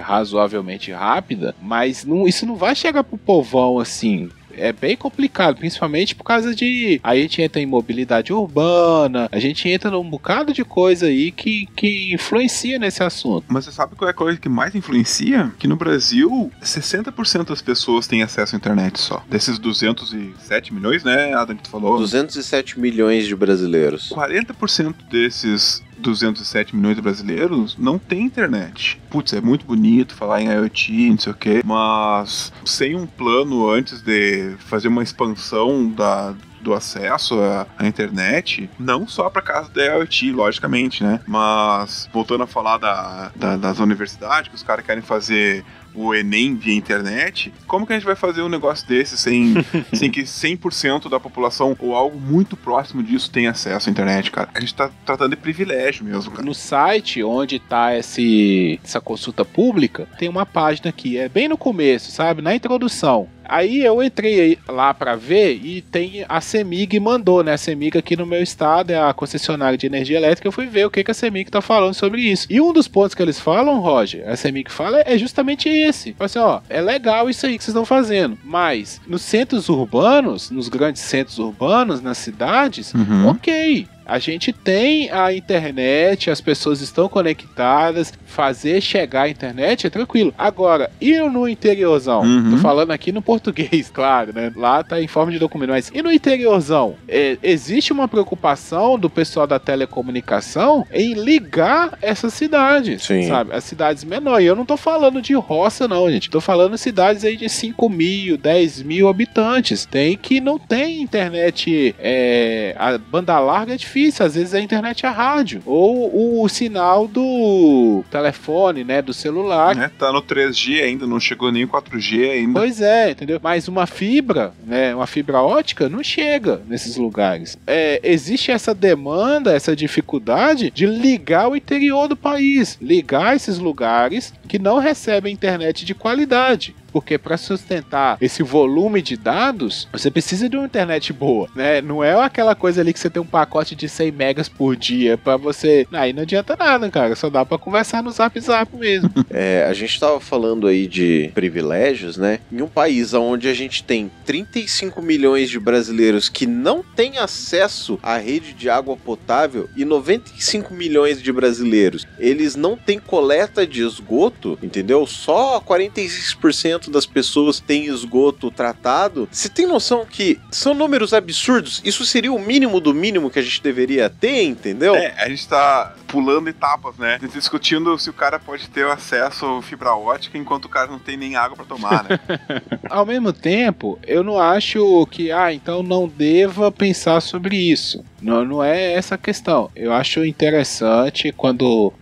Speaker 2: razoavelmente rápida, mas isso não vai chegar pro povão assim. É bem complicado, principalmente por causa de... A gente entra em mobilidade urbana, a gente entra num bocado de coisa aí que influencia nesse assunto.
Speaker 3: Mas você sabe qual é a coisa que mais influencia? Que no Brasil, 60% das pessoas têm acesso à internet só. Desses 207 milhões, né, Adam, que tu falou?
Speaker 1: 207 milhões de brasileiros.
Speaker 3: 40% desses 207 milhões de brasileiros não tem internet. Putz, é muito bonito falar em IoT, não sei o que, mas sem um plano antes de fazer uma expansão do acesso à internet, não só para casa da IoT, logicamente, né? Mas voltando a falar das universidades, que os caras querem fazer o Enem via internet, como que a gente vai fazer um negócio desse sem que 100% da população ou algo muito próximo disso tenha acesso à internet, cara? A gente tá tratando de privilégio mesmo, cara.
Speaker 2: No site onde tá essa consulta pública, tem uma página aqui, é bem no começo, sabe? Na introdução. Aí eu entrei lá pra ver e tem a CEMIG mandou, né? A CEMIG aqui no meu estado é a concessionária de energia elétrica. Eu fui ver o que a CEMIG tá falando sobre isso. E um dos pontos que eles falam, Roger, a CEMIG fala, é justamente esse. Fala assim, é legal isso aí que vocês estão fazendo, mas nos centros urbanos, nos grandes centros urbanos, nas cidades, ok. A gente tem a internet, as pessoas estão conectadas, fazer chegar a internet é tranquilo. Agora, e no interiorzão? Tô falando aqui no português, claro, né? Lá tá em forma de documento, mas e no interiorzão? Existe uma preocupação do pessoal da telecomunicação em ligar essas cidades, sabe? As cidades menores. Eu não tô falando de roça, não, gente. Tô falando de cidades aí de 5 mil, 10 mil habitantes. Não tem internet, a banda larga é difícil. Às vezes a internet é rádio ou o sinal do telefone, né, do celular.
Speaker 3: Tá no 3G ainda, não chegou nem o 4G ainda.
Speaker 2: Pois é, entendeu? Mas uma fibra, né, uma fibra ótica não chega nesses lugares. Existe essa demanda, essa dificuldade de ligar o interior do país, ligar esses lugares que não recebem internet de qualidade. Porque para sustentar esse volume de dados, você precisa de uma internet boa, né? Não é aquela coisa ali que você tem um pacote de 100 megas por dia para você... Aí não adianta nada, cara. Só dá para conversar no Zap mesmo.
Speaker 1: A gente tava falando aí de privilégios, né? Em um país onde a gente tem 35 milhões de brasileiros que não têm acesso à rede de água potável e 95 milhões de brasileiros, eles não têm coleta de esgoto, entendeu? Só 46% das pessoas têm esgoto tratado. Você tem noção que são números absurdos? Isso seria o mínimo do mínimo que a gente deveria ter, entendeu?
Speaker 3: A gente tá pulando etapas, né? Discutindo se o cara pode ter acesso à fibra ótica enquanto o cara não tem nem água pra tomar, né?
Speaker 2: Ao mesmo tempo, eu não acho que, então não deva pensar sobre isso. Não é essa a questão. Eu acho interessante quando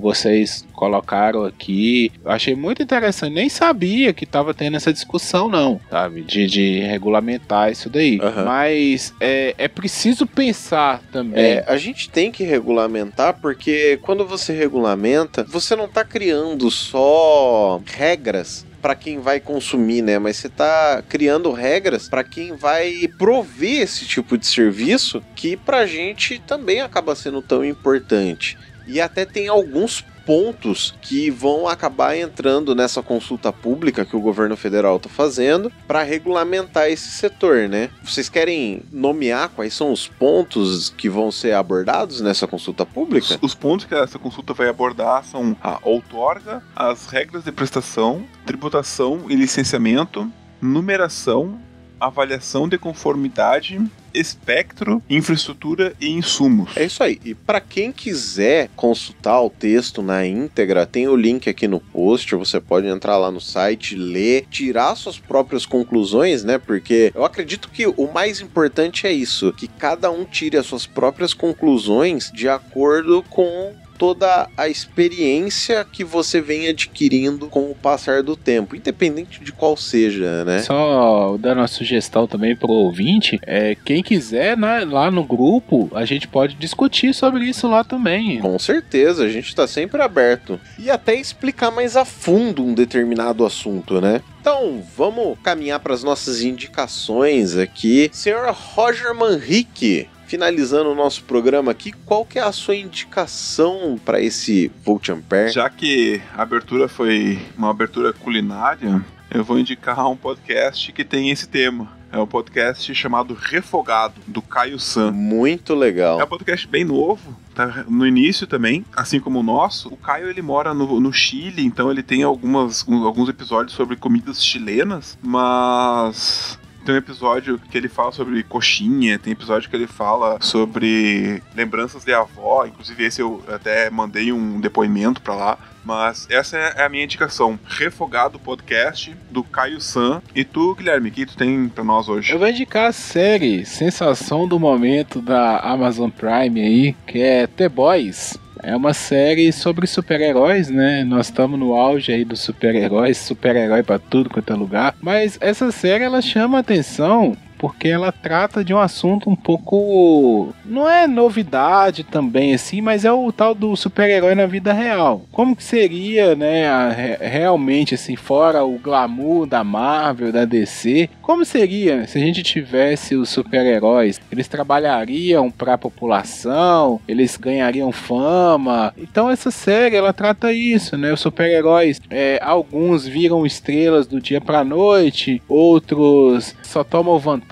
Speaker 2: Vocês colocaram aqui, eu achei muito interessante, nem sabia que estava tendo essa discussão não, sabe, de regulamentar isso daí, mas é preciso pensar também.
Speaker 1: A gente tem que regulamentar, porque quando você regulamenta, você não está criando só regras para quem vai consumir, né? Mas você tá criando regras para quem vai prover esse tipo de serviço, que pra gente também acaba sendo tão importante. E até tem alguns pontos que vão acabar entrando nessa consulta pública que o governo federal está fazendo para regulamentar esse setor, né? Vocês querem nomear quais são os pontos que vão ser abordados nessa consulta pública?
Speaker 3: Os pontos que essa consulta vai abordar são a outorga, as regras de prestação, tributação e licenciamento, numeração, avaliação de conformidade, espectro, infraestrutura e insumos.
Speaker 1: É isso aí. E para quem quiser consultar o texto na íntegra, tem o link aqui no post, você pode entrar lá no site, ler, tirar suas próprias conclusões, né? Porque eu acredito que o mais importante é isso, que cada um tire as suas próprias conclusões de acordo com toda a experiência que você vem adquirindo com o passar do tempo, independente de qual seja, né?
Speaker 2: Só dando uma sugestão também pro ouvinte, quem quiser, né, lá no grupo, a gente pode discutir sobre isso lá também.
Speaker 1: Com certeza, a gente tá sempre aberto. E até explicar mais a fundo um determinado assunto, né? Então, vamos caminhar para as nossas indicações aqui. Senhor Roger Manrique, finalizando o nosso programa aqui, qual que é a sua indicação para esse Volt Ampere?
Speaker 3: Já que a abertura foi uma abertura culinária, eu vou indicar um podcast que tem esse tema. É um podcast chamado Refogado, do Caio San.
Speaker 1: Muito legal.
Speaker 3: É um podcast bem novo, tá no início também, assim como o nosso. O Caio, ele mora no Chile, então ele tem alguns episódios sobre comidas chilenas, mas tem um episódio que ele fala sobre coxinha, tem episódio que ele fala sobre lembranças de avó, inclusive esse eu até mandei um depoimento pra lá, mas essa é a minha indicação. Refogado Podcast, do Caio San. E tu, Guilherme, o que tu tem pra nós hoje?
Speaker 2: Eu vou indicar a série sensação do momento da Amazon Prime aí, que é The Boys. É uma série sobre super-heróis, né? Nós estamos no auge aí dos super-heróis, super-herói pra tudo quanto é lugar. Mas essa série, ela chama a atenção porque ela trata de um assunto um pouco... não é novidade também, assim, mas é o tal do super-herói na vida real. Como que seria, né, realmente, assim, fora o glamour da Marvel, da DC, como seria se a gente tivesse os super-heróis? Eles trabalhariam para a população? Eles ganhariam fama? Então essa série, ela trata isso, né? Os super-heróis, alguns viram estrelas do dia pra noite, outros só tomam vantagem.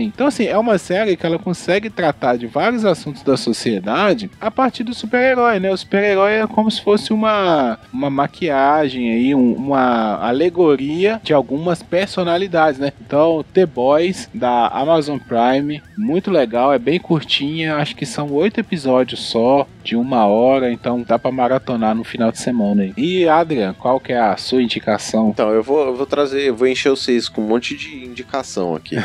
Speaker 2: Então, assim, é uma série que ela consegue tratar de vários assuntos da sociedade a partir do super-herói, né? O super-herói é como se fosse uma maquiagem aí, uma alegoria de algumas personalidades, né? Então, The Boys, da Amazon Prime, muito legal, é bem curtinha, acho que são 8 episódios só, de 1 hora, então dá pra maratonar no final de semana aí. E, Adrian, qual que é a sua indicação?
Speaker 1: Então, eu vou encher vocês com um monte de indicação aqui.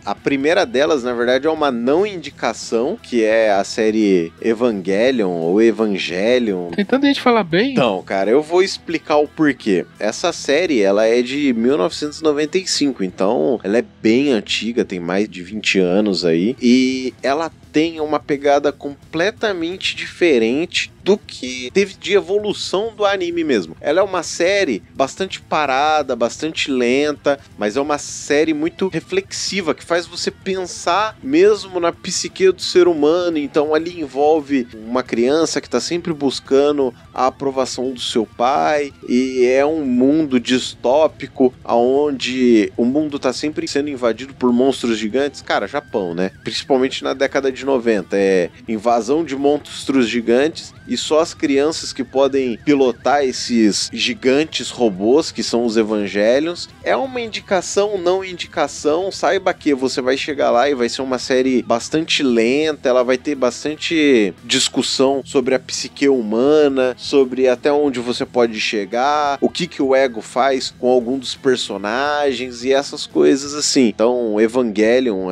Speaker 1: A primeira delas, na verdade, é uma não indicação, que é a série Evangelion, ou Evangelion.
Speaker 2: Tem tanta gente falar bem.
Speaker 1: Então, cara, eu vou explicar o porquê. Essa série, ela é de 1995, então ela é bem antiga, tem mais de 20 anos aí, e ela tem uma pegada completamente diferente do que teve de evolução do anime mesmo. Ela é uma série bastante parada, bastante lenta, mas é uma série muito reflexiva, que faz você pensar mesmo na psique do ser humano. Então ali envolve uma criança que está sempre buscando a aprovação do seu pai, e é um mundo distópico, onde o mundo está sempre sendo invadido por monstros gigantes. Cara, Japão, né? Principalmente na década de 90, é invasão de monstros gigantes, e só as crianças que podem pilotar esses gigantes robôs, que são os Evangelions. É uma indicação, não indicação, saiba que você vai chegar lá e vai ser uma série bastante lenta, ela vai ter bastante discussão sobre a psique humana, sobre até onde você pode chegar, o que o ego faz com algum dos personagens e essas coisas assim. Então, Evangelion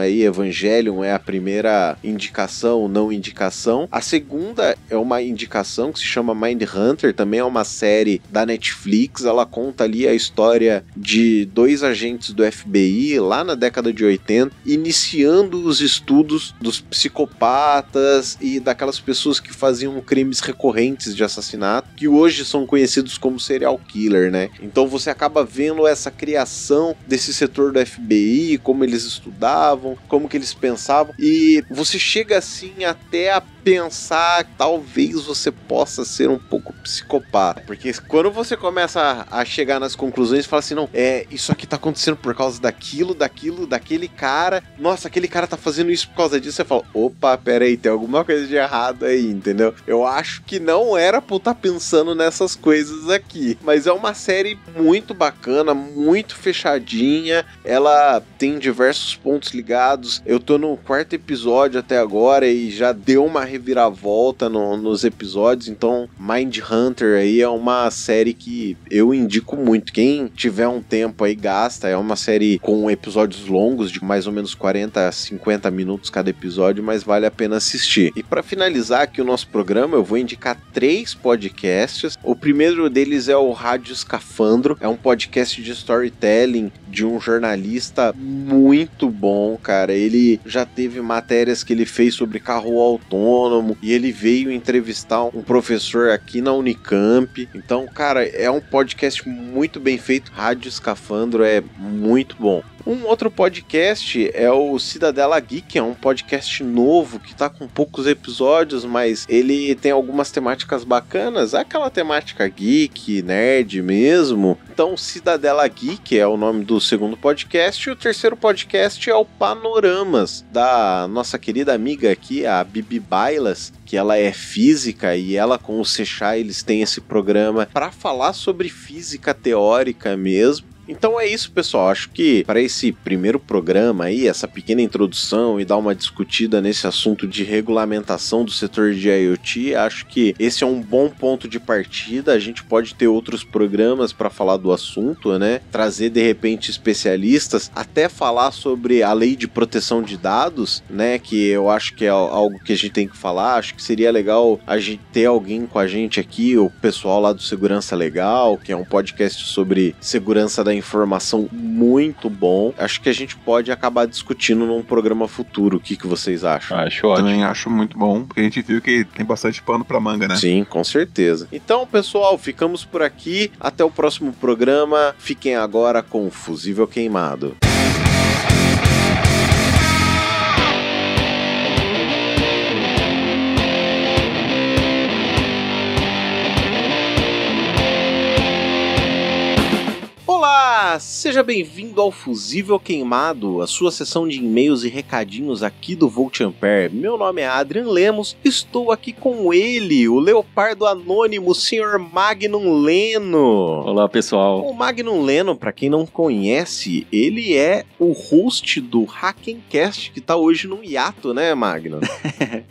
Speaker 1: é a primeira indicação indicação, não indicação. A segunda é uma indicação que se chama Mindhunter, também é uma série da Netflix. Ela conta ali a história de 2 agentes do FBI lá na década de 80, iniciando os estudos dos psicopatas e daquelas pessoas que faziam crimes recorrentes de assassinato, que hoje são conhecidos como serial killer, né? Então você acaba vendo essa criação desse setor do FBI, como eles estudavam, como que eles pensavam, e você chega assim até a pensar que talvez você possa ser um pouco psicopata, porque quando você começa a chegar nas conclusões e fala assim, não, isso aqui tá acontecendo por causa daquele cara, nossa, aquele cara tá fazendo isso por causa disso, você fala, opa, peraí, tem alguma coisa de errado aí, entendeu? Eu acho que não era pra eu estar pensando nessas coisas aqui, mas é uma série muito bacana, muito fechadinha, ela tem diversos pontos ligados, eu tô no 4º episódio até agora e já deu uma reviravolta nos episódios, então Mindhunter aí é uma série que eu indico muito. Quem tiver um tempo aí gasta, é uma série com episódios longos, de mais ou menos 40 a 50 minutos cada episódio, mas vale a pena assistir. E para finalizar aqui o nosso programa, eu vou indicar 3 podcasts. O primeiro deles é o Rádio Escafandro, é um podcast de storytelling de um jornalista muito bom, cara. Ele já teve matérias que ele fez sobre carro autônomo, e ele veio entrevistar um professor aqui na Unicamp. Então, cara, é um podcast muito bem feito. Rádio Escafandro é muito bom. Um outro podcast é o Cidadela Geek, é um podcast novo que tá com poucos episódios, mas ele tem algumas temáticas bacanas, aquela temática geek, nerd mesmo. Então, Cidadela Geek é o nome do segundo podcast, e o terceiro podcast é o Panoramas, da nossa querida amiga aqui, a Bibi Bailas, que ela é física, e ela com o Sechá, eles têm esse programa para falar sobre física teórica mesmo. Então é isso, pessoal. Acho que para esse primeiro programa aí, essa pequena introdução e dar uma discutida nesse assunto de regulamentação do setor de IoT, acho que esse é um bom ponto de partida. A gente pode ter outros programas para falar do assunto, né? Trazer de repente especialistas, até falar sobre a lei de proteção de dados, né? Que eu acho que é algo que a gente tem que falar. Acho que seria legal a gente ter alguém com a gente aqui, o pessoal lá do Segurança Legal, que é um podcast sobre segurança da informação muito bom. Acho que a gente pode acabar discutindo num programa futuro. O que vocês acham?
Speaker 3: Acho ótimo. Também acho muito bom, porque a gente viu que tem bastante pano pra manga, né?
Speaker 1: Sim, com certeza. Então, pessoal, ficamos por aqui. Até o próximo programa. Fiquem agora com o Fusível Queimado. Olá, seja bem-vindo ao Fusível Queimado, a sua sessão de e-mails e recadinhos aqui do Volt Ampere. Meu nome é Adrian Lemos, estou aqui com ele, o Leopardo Anônimo, o Sr. Magnum Leno.
Speaker 4: Olá, pessoal.
Speaker 1: O Magnum Leno, para quem não conhece, ele é o host do Hackencast, que tá hoje num hiato, né, Magnum?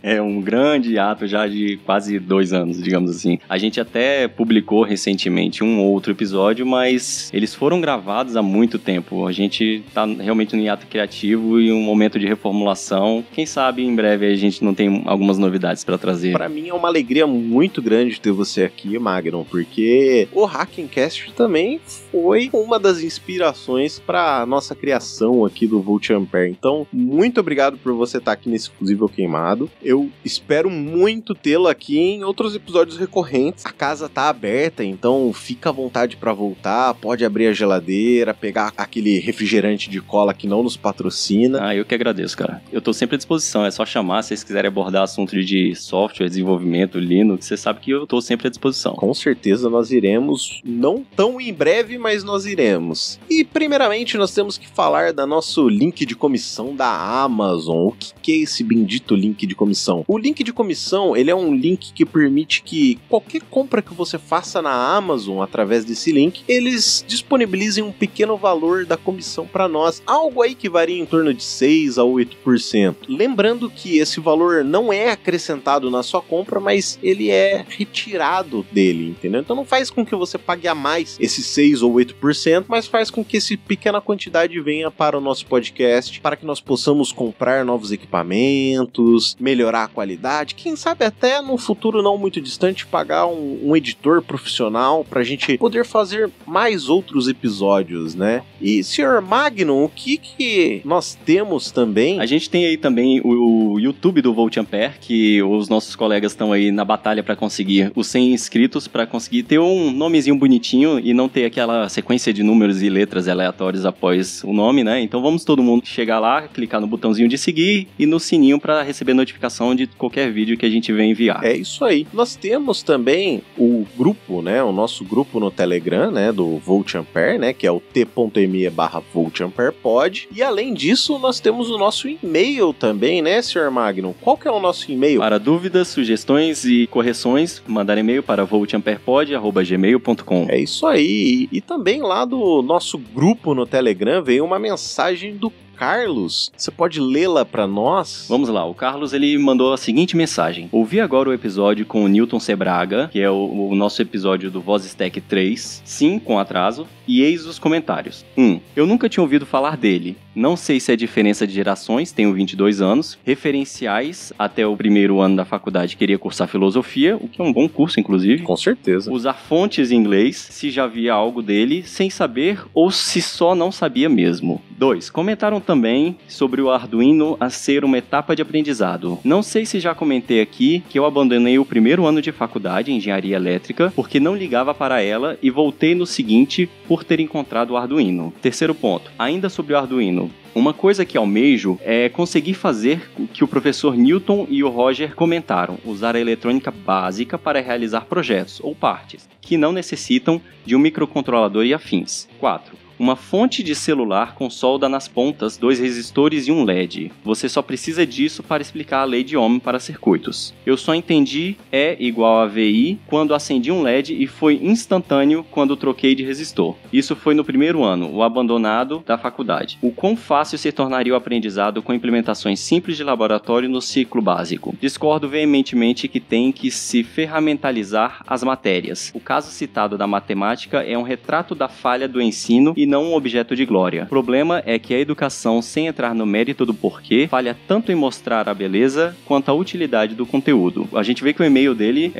Speaker 4: É um grande hiato já de quase 2 anos, digamos assim. A gente até publicou recentemente um outro episódio, mas eles foram gravados há muito tempo. A gente tá realmente no hiato criativo e um momento de reformulação. Quem sabe em breve a gente não tem algumas novidades para trazer.
Speaker 1: Para mim é uma alegria muito grande ter você aqui, Magnum, porque o Hackencast também foi uma das inspirações para nossa criação aqui do Volt Ampere. Então, muito obrigado por você estar aqui nesse Fusível Queimado. Eu espero muito tê-lo aqui em outros episódios recorrentes. A casa tá aberta, então fica à vontade para voltar, pode abrir a geladeira, pegar aquele refrigerante de cola que não nos patrocina.
Speaker 4: Ah, eu que agradeço, cara. Eu tô sempre à disposição, é só chamar, se vocês quiserem abordar assunto de software, desenvolvimento, Linux, você sabe que eu tô sempre à disposição.
Speaker 1: Com certeza nós iremos, não tão em breve, mas nós iremos. E primeiramente nós temos que falar da nosso link de comissão da Amazon. O que é esse bendito link de comissão? O link de comissão, ele é um link que permite que qualquer compra que você faça na Amazon através desse link, eles disponibilizem um pequeno valor da comissão para nós, algo aí que varia em torno de 6 a 8%. Lembrando que esse valor não é acrescentado na sua compra, mas ele é retirado dele, entendeu? Então não faz com que você pague a mais esses 6 ou 8%, mas faz com que essa pequena quantidade venha para o nosso podcast, para que nós possamos comprar novos equipamentos, melhorar a qualidade, quem sabe até no futuro não muito distante pagar um editor profissional para a gente poder fazer mais outros episódios, né? E, Sr. Magnum, o que nós temos também?
Speaker 4: A gente tem aí também o YouTube do Volt Ampere, que os nossos colegas estão aí na batalha para conseguir os 100 inscritos, para conseguir ter um nomezinho bonitinho e não ter aquela sequência de números e letras aleatórios após o nome, né? Então vamos todo mundo chegar lá, clicar no botãozinho de seguir e no sininho para receber notificação de qualquer vídeo que a gente vem enviar.
Speaker 1: É isso aí. Nós temos também o grupo, né? O nosso grupo no Telegram, né? Do Volt Ampere, né? Que é o t.me/VoltAmperePod. E além disso, nós temos o nosso e-mail também, né, Sr. Magnum? Qual que é o nosso e-mail?
Speaker 4: Para dúvidas, sugestões e correções, mandar e-mail para voltamperepod@gmail.com.
Speaker 1: É isso aí. E também lá do nosso grupo no Telegram veio uma mensagem do Carlos. Você pode lê-la para nós?
Speaker 4: Vamos lá, o Carlos ele mandou a seguinte mensagem: ouvi agora o episódio com o Newton Sebraga, que é o nosso episódio do VozStack 3, sim, com atraso, e eis os comentários. 1. Eu nunca tinha ouvido falar dele. Não sei se é diferença de gerações, tenho 22 anos, referenciais até o primeiro ano da faculdade queria cursar filosofia, o que é um bom curso, inclusive.
Speaker 1: Com certeza.
Speaker 4: Usar fontes em inglês, se já havia algo dele, sem saber ou se só não sabia mesmo. 2. Comentaram também sobre o Arduino a ser uma etapa de aprendizado. Não sei se já comentei aqui que eu abandonei o primeiro ano de faculdade em engenharia elétrica porque não ligava para ela e voltei no seguinte por ter encontrado o Arduino. Terceiro ponto, ainda sobre o Arduino. Uma coisa que almejo é conseguir fazer o que o professor Newton e o Roger comentaram, usar a eletrônica básica para realizar projetos ou partes que não necessitam de um microcontrolador e afins. 4. Uma fonte de celular com solda nas pontas, 2 resistores e um LED. Você só precisa disso para explicar a lei de Ohm para circuitos. Eu só entendi E igual a VI quando acendi um LED e foi instantâneo quando troquei de resistor. Isso foi no primeiro ano, o abandonado da faculdade. O quão fácil se tornaria o aprendizado com implementações simples de laboratório no ciclo básico. Discordo veementemente que tem que se ferramentalizar as matérias. O caso citado da matemática é um retrato da falha do ensino e não um objeto de glória. O problema é que a educação, sem entrar no mérito do porquê, falha tanto em mostrar a beleza quanto a utilidade do conteúdo. A gente vê que o e-mail dele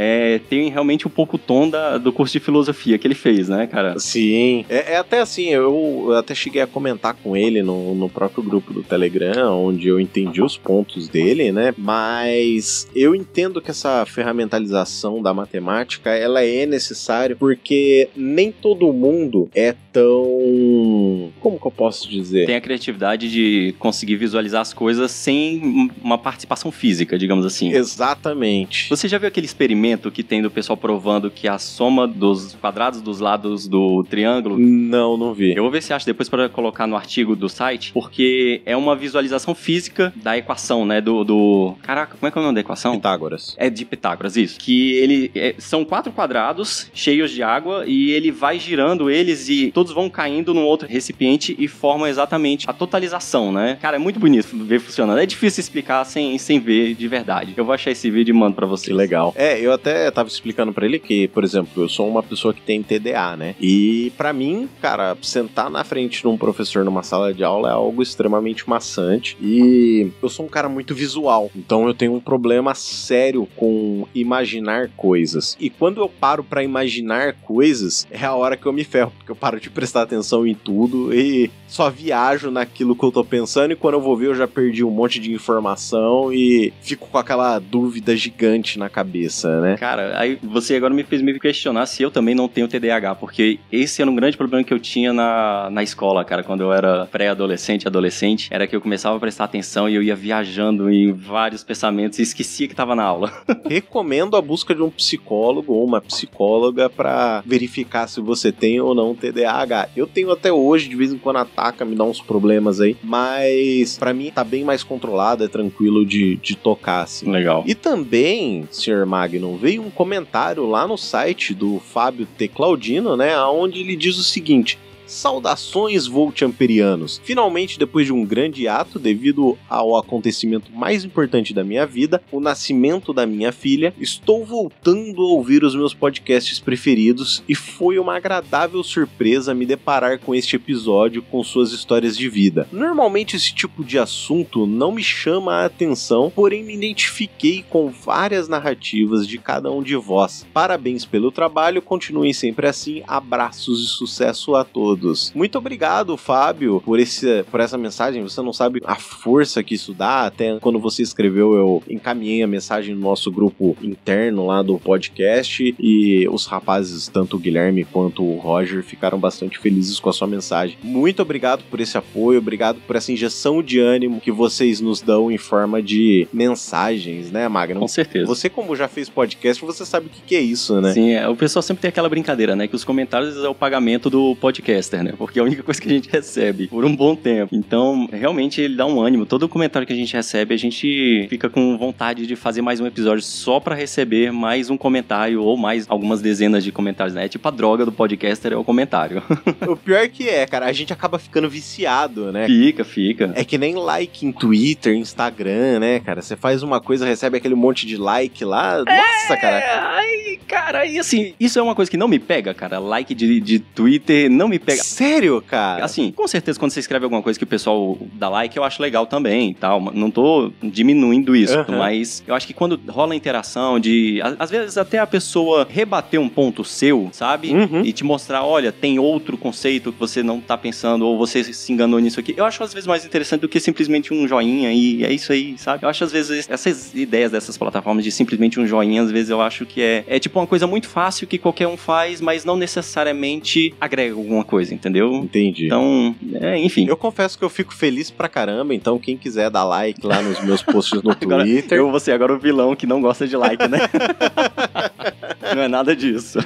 Speaker 4: tem realmente um pouco o tom do curso de filosofia que ele fez, né, cara?
Speaker 1: Sim. É até assim, eu até cheguei a comentar com ele no próprio grupo do Telegram, onde eu entendi os pontos dele, né? Mas eu entendo que essa ferramentalização da matemática, ela é necessária porque nem todo mundo é tão... Como que eu posso dizer?
Speaker 4: Tem a criatividade de conseguir visualizar as coisas sem uma participação física, digamos assim.
Speaker 1: Exatamente.
Speaker 4: Você já viu aquele experimento que tem do pessoal provando que a soma dos quadrados dos lados do triângulo...
Speaker 1: Não vi.
Speaker 4: Eu vou ver se acho depois para colocar no artigo do site, porque é uma visualização física da equação, né, Caraca, como é que é o nome da equação?
Speaker 1: Pitágoras.
Speaker 4: É de Pitágoras, isso. Que são 4 quadrados cheios de água e ele vai girando eles e todos vão caindo num outro recipiente e formam exatamente a totalização, né? Cara, é muito bonito ver funcionando. É difícil explicar sem ver de verdade. Eu vou achar esse vídeo e mando pra vocês.
Speaker 1: Que legal. Eu até tava explicando pra ele que, por exemplo, eu sou uma pessoa que tem TDA, né? E pra mim, cara, sentar na frente de um professor numa sala de aula é algo extremamente maçante. E eu sou um cara muito visual. Então eu tenho um problema sério com imaginar coisas. E quando eu paro pra imaginar coisas, é a hora que eu me ferro, porque eu paro de prestar atenção em tudo e só viajo naquilo que eu tô pensando, e quando eu vou ver eu já perdi um monte de informação e fico com aquela dúvida gigante na cabeça, né?
Speaker 4: Cara, aí você agora me fez me questionar se eu também não tenho TDAH, porque esse era um grande problema que eu tinha na escola, cara, quando eu era pré-adolescente, adolescente, era que eu começava a prestar atenção e eu ia viajando em vários pensamentos e esquecia que tava na aula.
Speaker 1: Recomendo a busca de um psicólogo ou uma psicóloga pra verificar se você tem ou não TDAH. Eu tenho até hoje, de vez em quando ataca, me dá uns problemas aí, mas pra mim tá bem mais controlado, é tranquilo de tocar, assim.
Speaker 4: Legal.
Speaker 1: E também, Sr. Magnum, veio um comentário lá no site do Fábio T. Claudino, né, onde ele diz o seguinte: Saudações Voltamperianos! Finalmente, depois de um grande hiato devido ao acontecimento mais importante da minha vida, o nascimento da minha filha, estou voltando a ouvir os meus podcasts preferidos e foi uma agradável surpresa me deparar com este episódio com suas histórias de vida. Normalmente esse tipo de assunto não me chama a atenção, porém me identifiquei com várias narrativas de cada um de vós. Parabéns pelo trabalho, continuem sempre assim, abraços e sucesso a todos. Muito obrigado, Fábio, por essa mensagem. Você não sabe a força que isso dá. Até quando você escreveu, eu encaminhei a mensagem no nosso grupo interno lá do podcast e os rapazes, tanto o Guilherme quanto o Roger, ficaram bastante felizes com a sua mensagem. Muito obrigado por esse apoio, obrigado por essa injeção de ânimo que vocês nos dão em forma de mensagens, né, Magno?
Speaker 4: Com certeza.
Speaker 1: Você, como já fez podcast, você sabe o que é isso, né?
Speaker 4: Sim, o pessoal sempre tem aquela brincadeira, né, que os comentários é o pagamento do podcaster, né, porque é a única coisa que a gente recebe por um bom tempo. Então, realmente, ele dá um ânimo. Todo comentário que a gente recebe, a gente fica com vontade de fazer mais um episódio só pra receber mais um comentário ou mais algumas dezenas de comentários, né? É tipo a droga do podcaster é o comentário.
Speaker 1: O pior que é, cara, a gente acaba ficando viciado, né?
Speaker 4: Fica.
Speaker 1: É que nem like em Twitter, Instagram, né, cara? Você faz uma coisa, recebe aquele monte de like lá. Nossa, cara.
Speaker 4: Ai, cara, e assim, isso é uma coisa que não me pega, cara. Like de Twitter não me pega.
Speaker 1: Sério, cara?
Speaker 4: Assim, com certeza, quando você escreve alguma coisa que o pessoal dá like, eu acho legal também e tal. Não tô diminuindo isso, mas eu acho que quando rola a interação de... Às vezes até a pessoa rebater um ponto seu, sabe? E te mostrar, olha, tem outro conceito que você não tá pensando, ou você se enganou nisso aqui. Eu acho às vezes mais interessante do que simplesmente um joinha e é isso aí, sabe? Eu acho às vezes essas ideias dessas plataformas de simplesmente um joinha, às vezes eu acho que é tipo uma coisa muito fácil que qualquer um faz, mas não necessariamente agrega alguma coisa, entendeu?
Speaker 1: Entendi.
Speaker 4: Então, enfim.
Speaker 1: Eu confesso que eu fico feliz pra caramba, então quem quiser dar like lá nos meus posts no Twitter...
Speaker 4: Eu vou ser agora o vilão que não gosta de like, né? Não é nada disso.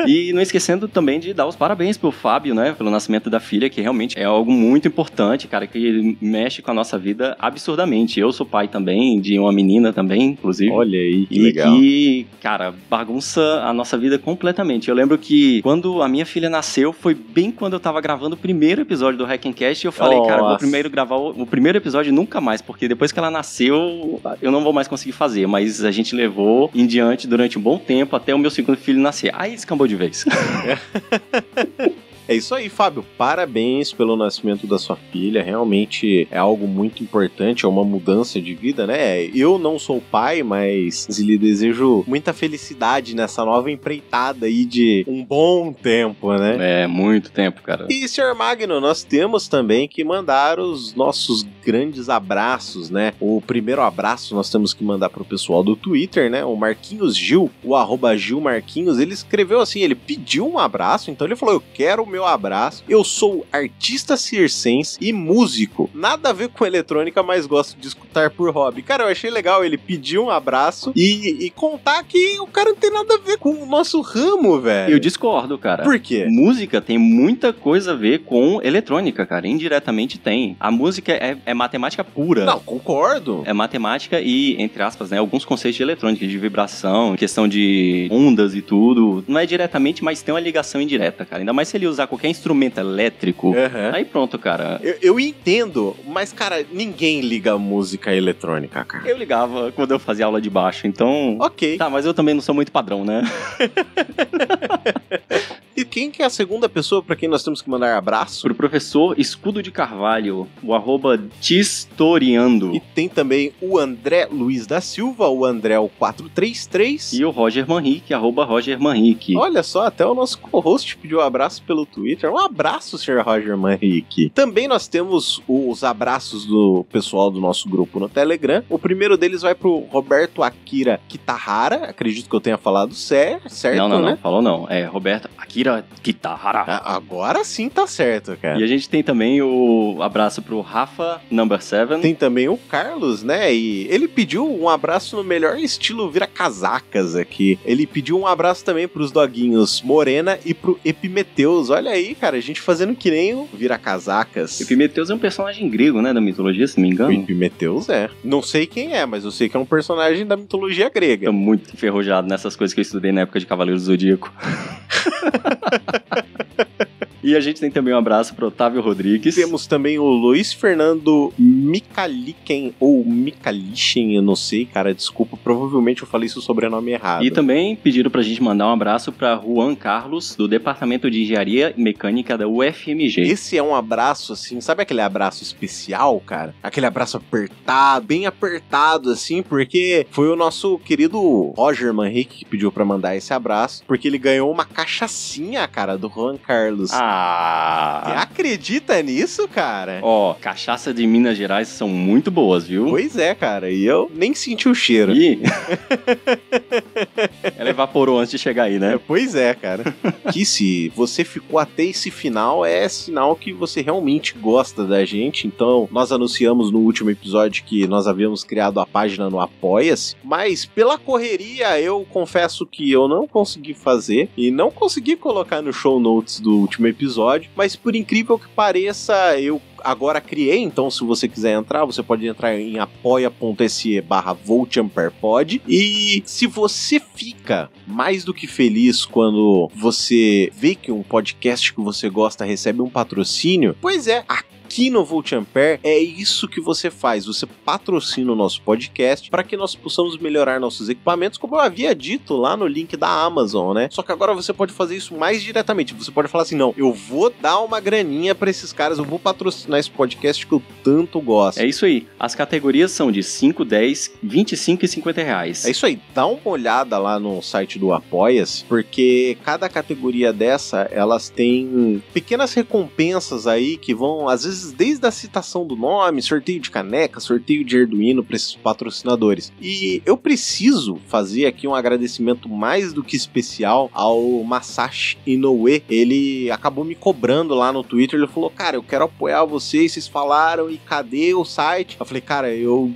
Speaker 4: E não esquecendo também de dar os parabéns pro Fábio, né? Pelo nascimento da filha, que realmente é algo muito importante, cara, que mexe com a nossa vida absurdamente. Eu sou pai também, de uma menina também, inclusive.
Speaker 1: Olha aí, que legal.
Speaker 4: E, cara, bagunça a nossa vida completamente. Eu lembro que quando a minha filha nasceu, foi bem quando eu tava gravando o primeiro episódio do Hackencast, e eu falei, cara, vou primeiro gravar o primeiro episódio e nunca mais, porque depois que ela nasceu, eu não vou mais conseguir fazer, mas a gente levou em diante durante um bom tempo até o meu segundo filho nascer. Aí descambou de vez.
Speaker 1: É isso aí, Fábio. Parabéns pelo nascimento da sua filha. Realmente é algo muito importante, é uma mudança de vida, né? Eu não sou pai, mas lhe desejo muita felicidade nessa nova empreitada aí de um bom tempo, né?
Speaker 4: É, muito tempo, cara.
Speaker 1: E, Sr. Magno, nós temos também que mandar os nossos grandes abraços, né? O primeiro abraço nós temos que mandar pro pessoal do Twitter, né? O Marquinhos Gil, o @GilMarquinhos, ele escreveu assim, ele pediu um abraço, então ele falou, eu quero o meu abraço, eu sou artista circense e músico, nada a ver com eletrônica, mas gosto de escutar por hobby. Cara, eu achei legal ele pedir um abraço e contar que o cara não tem nada a ver com o nosso ramo, velho.
Speaker 4: Eu discordo, cara.
Speaker 1: Por quê?
Speaker 4: Música tem muita coisa a ver com eletrônica, cara, indiretamente tem. A música é matemática pura.
Speaker 1: Não, concordo.
Speaker 4: É matemática e, entre aspas, né, alguns conceitos de eletrônica, de vibração, questão de ondas e tudo, não é diretamente, mas tem uma ligação indireta, cara. Ainda mais se ele usar qualquer instrumento elétrico, aí pronto, cara.
Speaker 1: Eu entendo, mas, cara, ninguém liga música eletrônica, cara.
Speaker 4: Eu ligava quando eu fazia aula de baixo, então...
Speaker 1: Ok.
Speaker 4: Tá, mas eu também não sou muito padrão, né?
Speaker 1: E quem que é a segunda pessoa pra quem nós temos que mandar abraço?
Speaker 4: Pro professor Escudo de Carvalho, o @Tistoriando.
Speaker 1: E tem também o André Luiz da Silva, o André433.
Speaker 4: E o Roger Manrique, @Roger Manrique.
Speaker 1: Olha só, até o nosso co-host pediu um abraço pelo Twitter. Um abraço, Sr. Roger Manrique. Também nós temos os abraços do pessoal do nosso grupo no Telegram. O primeiro deles vai pro Roberto Akira Kitahara. Acredito que eu tenha falado certo,
Speaker 4: não,
Speaker 1: né?
Speaker 4: Não, falou não. É Roberto Akira Kitahara.
Speaker 1: Agora sim tá certo, cara.
Speaker 4: E a gente tem também o abraço pro Rafa Number 7.
Speaker 1: Tem também o Carlos, né? E ele pediu um abraço no melhor estilo vira-casacas aqui. Ele pediu um abraço também pros doguinhos Morena e pro Epimeteus. Olha aí, cara, a gente fazendo que nem o vira-casacas.
Speaker 4: Epimeteus é um personagem grego, né? Da mitologia, se não me engano.
Speaker 1: O Epimeteus é. Não sei quem é, mas eu sei que é um personagem da mitologia grega.
Speaker 4: Tô muito enferrujado nessas coisas que eu estudei na época de Cavaleiros do Zodíaco. E a gente tem também um abraço pro Otávio Rodrigues.
Speaker 1: Temos também o Luiz Fernando Micalichen, ou Micalichen, eu não sei, cara, desculpa, provavelmente eu falei seu sobrenome errado.
Speaker 4: E também pediram pra gente mandar um abraço pra Juan Carlos, do Departamento de Engenharia Mecânica da UFMG.
Speaker 1: Esse é um abraço, assim, sabe aquele abraço especial, cara? Aquele abraço apertado, bem apertado, assim, porque foi o nosso querido Roger Manrique que pediu pra mandar esse abraço, porque ele ganhou uma cachaçinha, cara, do Juan Carlos. Você acredita nisso, cara?
Speaker 4: Ó, cachaça de Minas Gerais são muito boas, viu?
Speaker 1: Pois é, cara, e eu nem senti o cheiro.
Speaker 4: Ih! Ela evaporou antes de chegar aí, né?
Speaker 1: Pois é, cara. Que se você ficou até esse final, é sinal que você realmente gosta da gente. Então, nós anunciamos no último episódio que nós havíamos criado a página no Apoia-se, mas pela correria, eu confesso que eu não consegui fazer e não consegui colocar no show notes do último episódio, mas por incrível que pareça, eu agora criei, então se você quiser entrar, você pode entrar em apoia.se/VoltAmperPod. E se você fica mais do que feliz quando você vê que um podcast que você gosta recebe um patrocínio, pois é, aqui no Volt Ampere é isso que você faz, você patrocina o nosso podcast para que nós possamos melhorar nossos equipamentos, como eu havia dito lá no link da Amazon, né? Só que agora você pode fazer isso mais diretamente, você pode falar assim, não, eu vou dar uma graninha para esses caras, eu vou patrocinar esse podcast que eu tanto gosto.
Speaker 4: É isso aí, as categorias são de 5, 10, 25 e 50 reais.
Speaker 1: É isso aí, dá uma olhada lá no site do Apoia-se, porque cada categoria dessa, elas têm pequenas recompensas aí que vão, às vezes, desde a citação do nome, sorteio de caneca, sorteio de Arduino para esses patrocinadores. E eu preciso fazer aqui um agradecimento mais do que especial ao Masashi Inoue. Ele acabou me cobrando lá no Twitter, ele falou, cara, eu quero apoiar vocês falaram, e cadê o site? Eu falei, cara,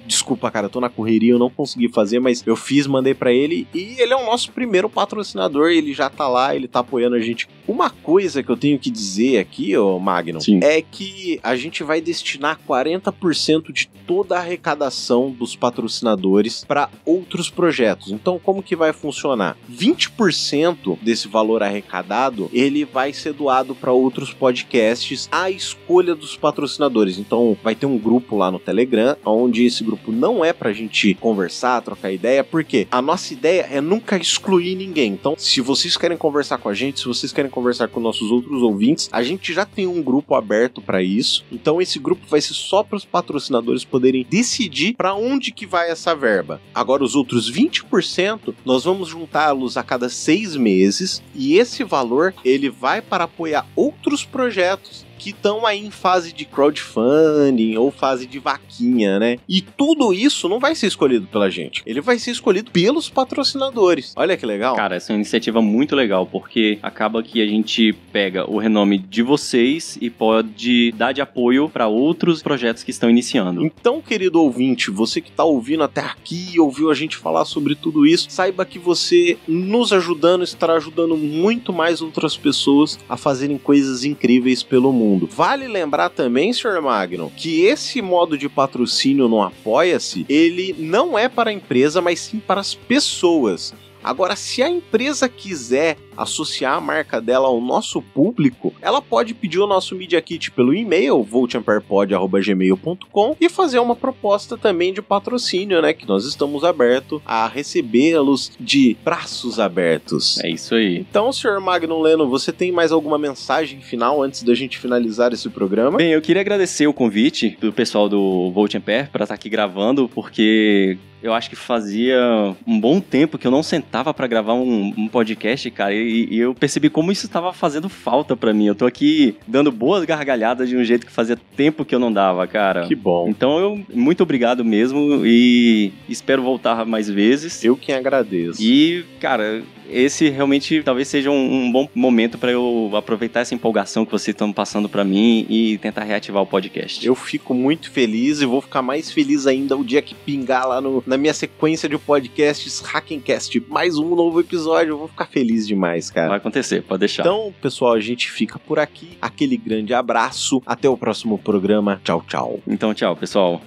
Speaker 1: desculpa, cara, eu tô na correria, eu não consegui fazer, mas eu fiz, mandei pra ele, e ele é o nosso primeiro patrocinador, ele já tá lá, ele tá apoiando a gente. Uma coisa que eu tenho que dizer aqui, ô Magnum,
Speaker 4: Sim,
Speaker 1: é que a gente vai destinar 40% de toda a arrecadação dos patrocinadores para outros projetos. Então, como que vai funcionar? 20% desse valor arrecadado, ele vai ser doado para outros podcasts à escolha dos patrocinadores. Então, vai ter um grupo lá no Telegram, onde esse grupo não é pra gente conversar, trocar ideia, porque a nossa ideia é nunca excluir ninguém. Então, se vocês querem conversar com a gente, se vocês querem conversar com nossos outros ouvintes, a gente já tem um grupo aberto para isso. Então esse grupo vai ser só para os patrocinadores poderem decidir para onde que vai essa verba. Agora os outros 20% nós vamos juntá-los a cada 6 meses e esse valor ele vai para apoiar outros projetos que estão aí em fase de crowdfunding ou fase de vaquinha, né? E tudo isso não vai ser escolhido pela gente. Ele vai ser escolhido pelos patrocinadores. Olha que legal.
Speaker 4: Cara, essa é uma iniciativa muito legal, porque acaba que a gente pega o renome de vocês e pode dar de apoio para outros projetos que estão iniciando.
Speaker 1: Então, querido ouvinte, você que tá ouvindo até aqui, ouviu a gente falar sobre tudo isso, saiba que você nos ajudando, estará ajudando muito mais outras pessoas a fazerem coisas incríveis pelo mundo. Vale lembrar também, Sr. Magnum, que esse modo de patrocínio no Apoia-se, ele não é para a empresa, mas sim para as pessoas. Agora, se a empresa quiser associar a marca dela ao nosso público, ela pode pedir o nosso Media Kit pelo e-mail voltamperpod@gmail.com e fazer uma proposta também de patrocínio, né? Que nós estamos abertos a recebê-los de braços abertos.
Speaker 4: É isso aí.
Speaker 1: Então, Sr. Magnum Leno, você tem mais alguma mensagem final antes da gente finalizar esse programa?
Speaker 4: Bem, eu queria agradecer o convite do pessoal do Volt Ampere para estar aqui gravando, porque eu acho que fazia um bom tempo que eu não sentava pra gravar um podcast, cara, e eu percebi como isso estava fazendo falta pra mim. Eu tô aqui dando boas gargalhadas de um jeito que fazia tempo que eu não dava, cara.
Speaker 1: Que bom.
Speaker 4: Então, muito obrigado mesmo e espero voltar mais vezes.
Speaker 1: Eu que agradeço.
Speaker 4: E, cara, esse realmente talvez seja um bom momento pra eu aproveitar essa empolgação que vocês estão passando pra mim e tentar reativar o podcast.
Speaker 1: Eu fico muito feliz e vou ficar mais feliz ainda o dia que pingar lá na minha sequência de podcasts Hackencast, mais um novo episódio. Eu vou ficar feliz demais, cara.
Speaker 4: Vai acontecer, pode deixar.
Speaker 1: Então, pessoal, a gente fica por aqui. Aquele grande abraço. Até o próximo programa. Tchau, tchau.
Speaker 4: Então, tchau, pessoal.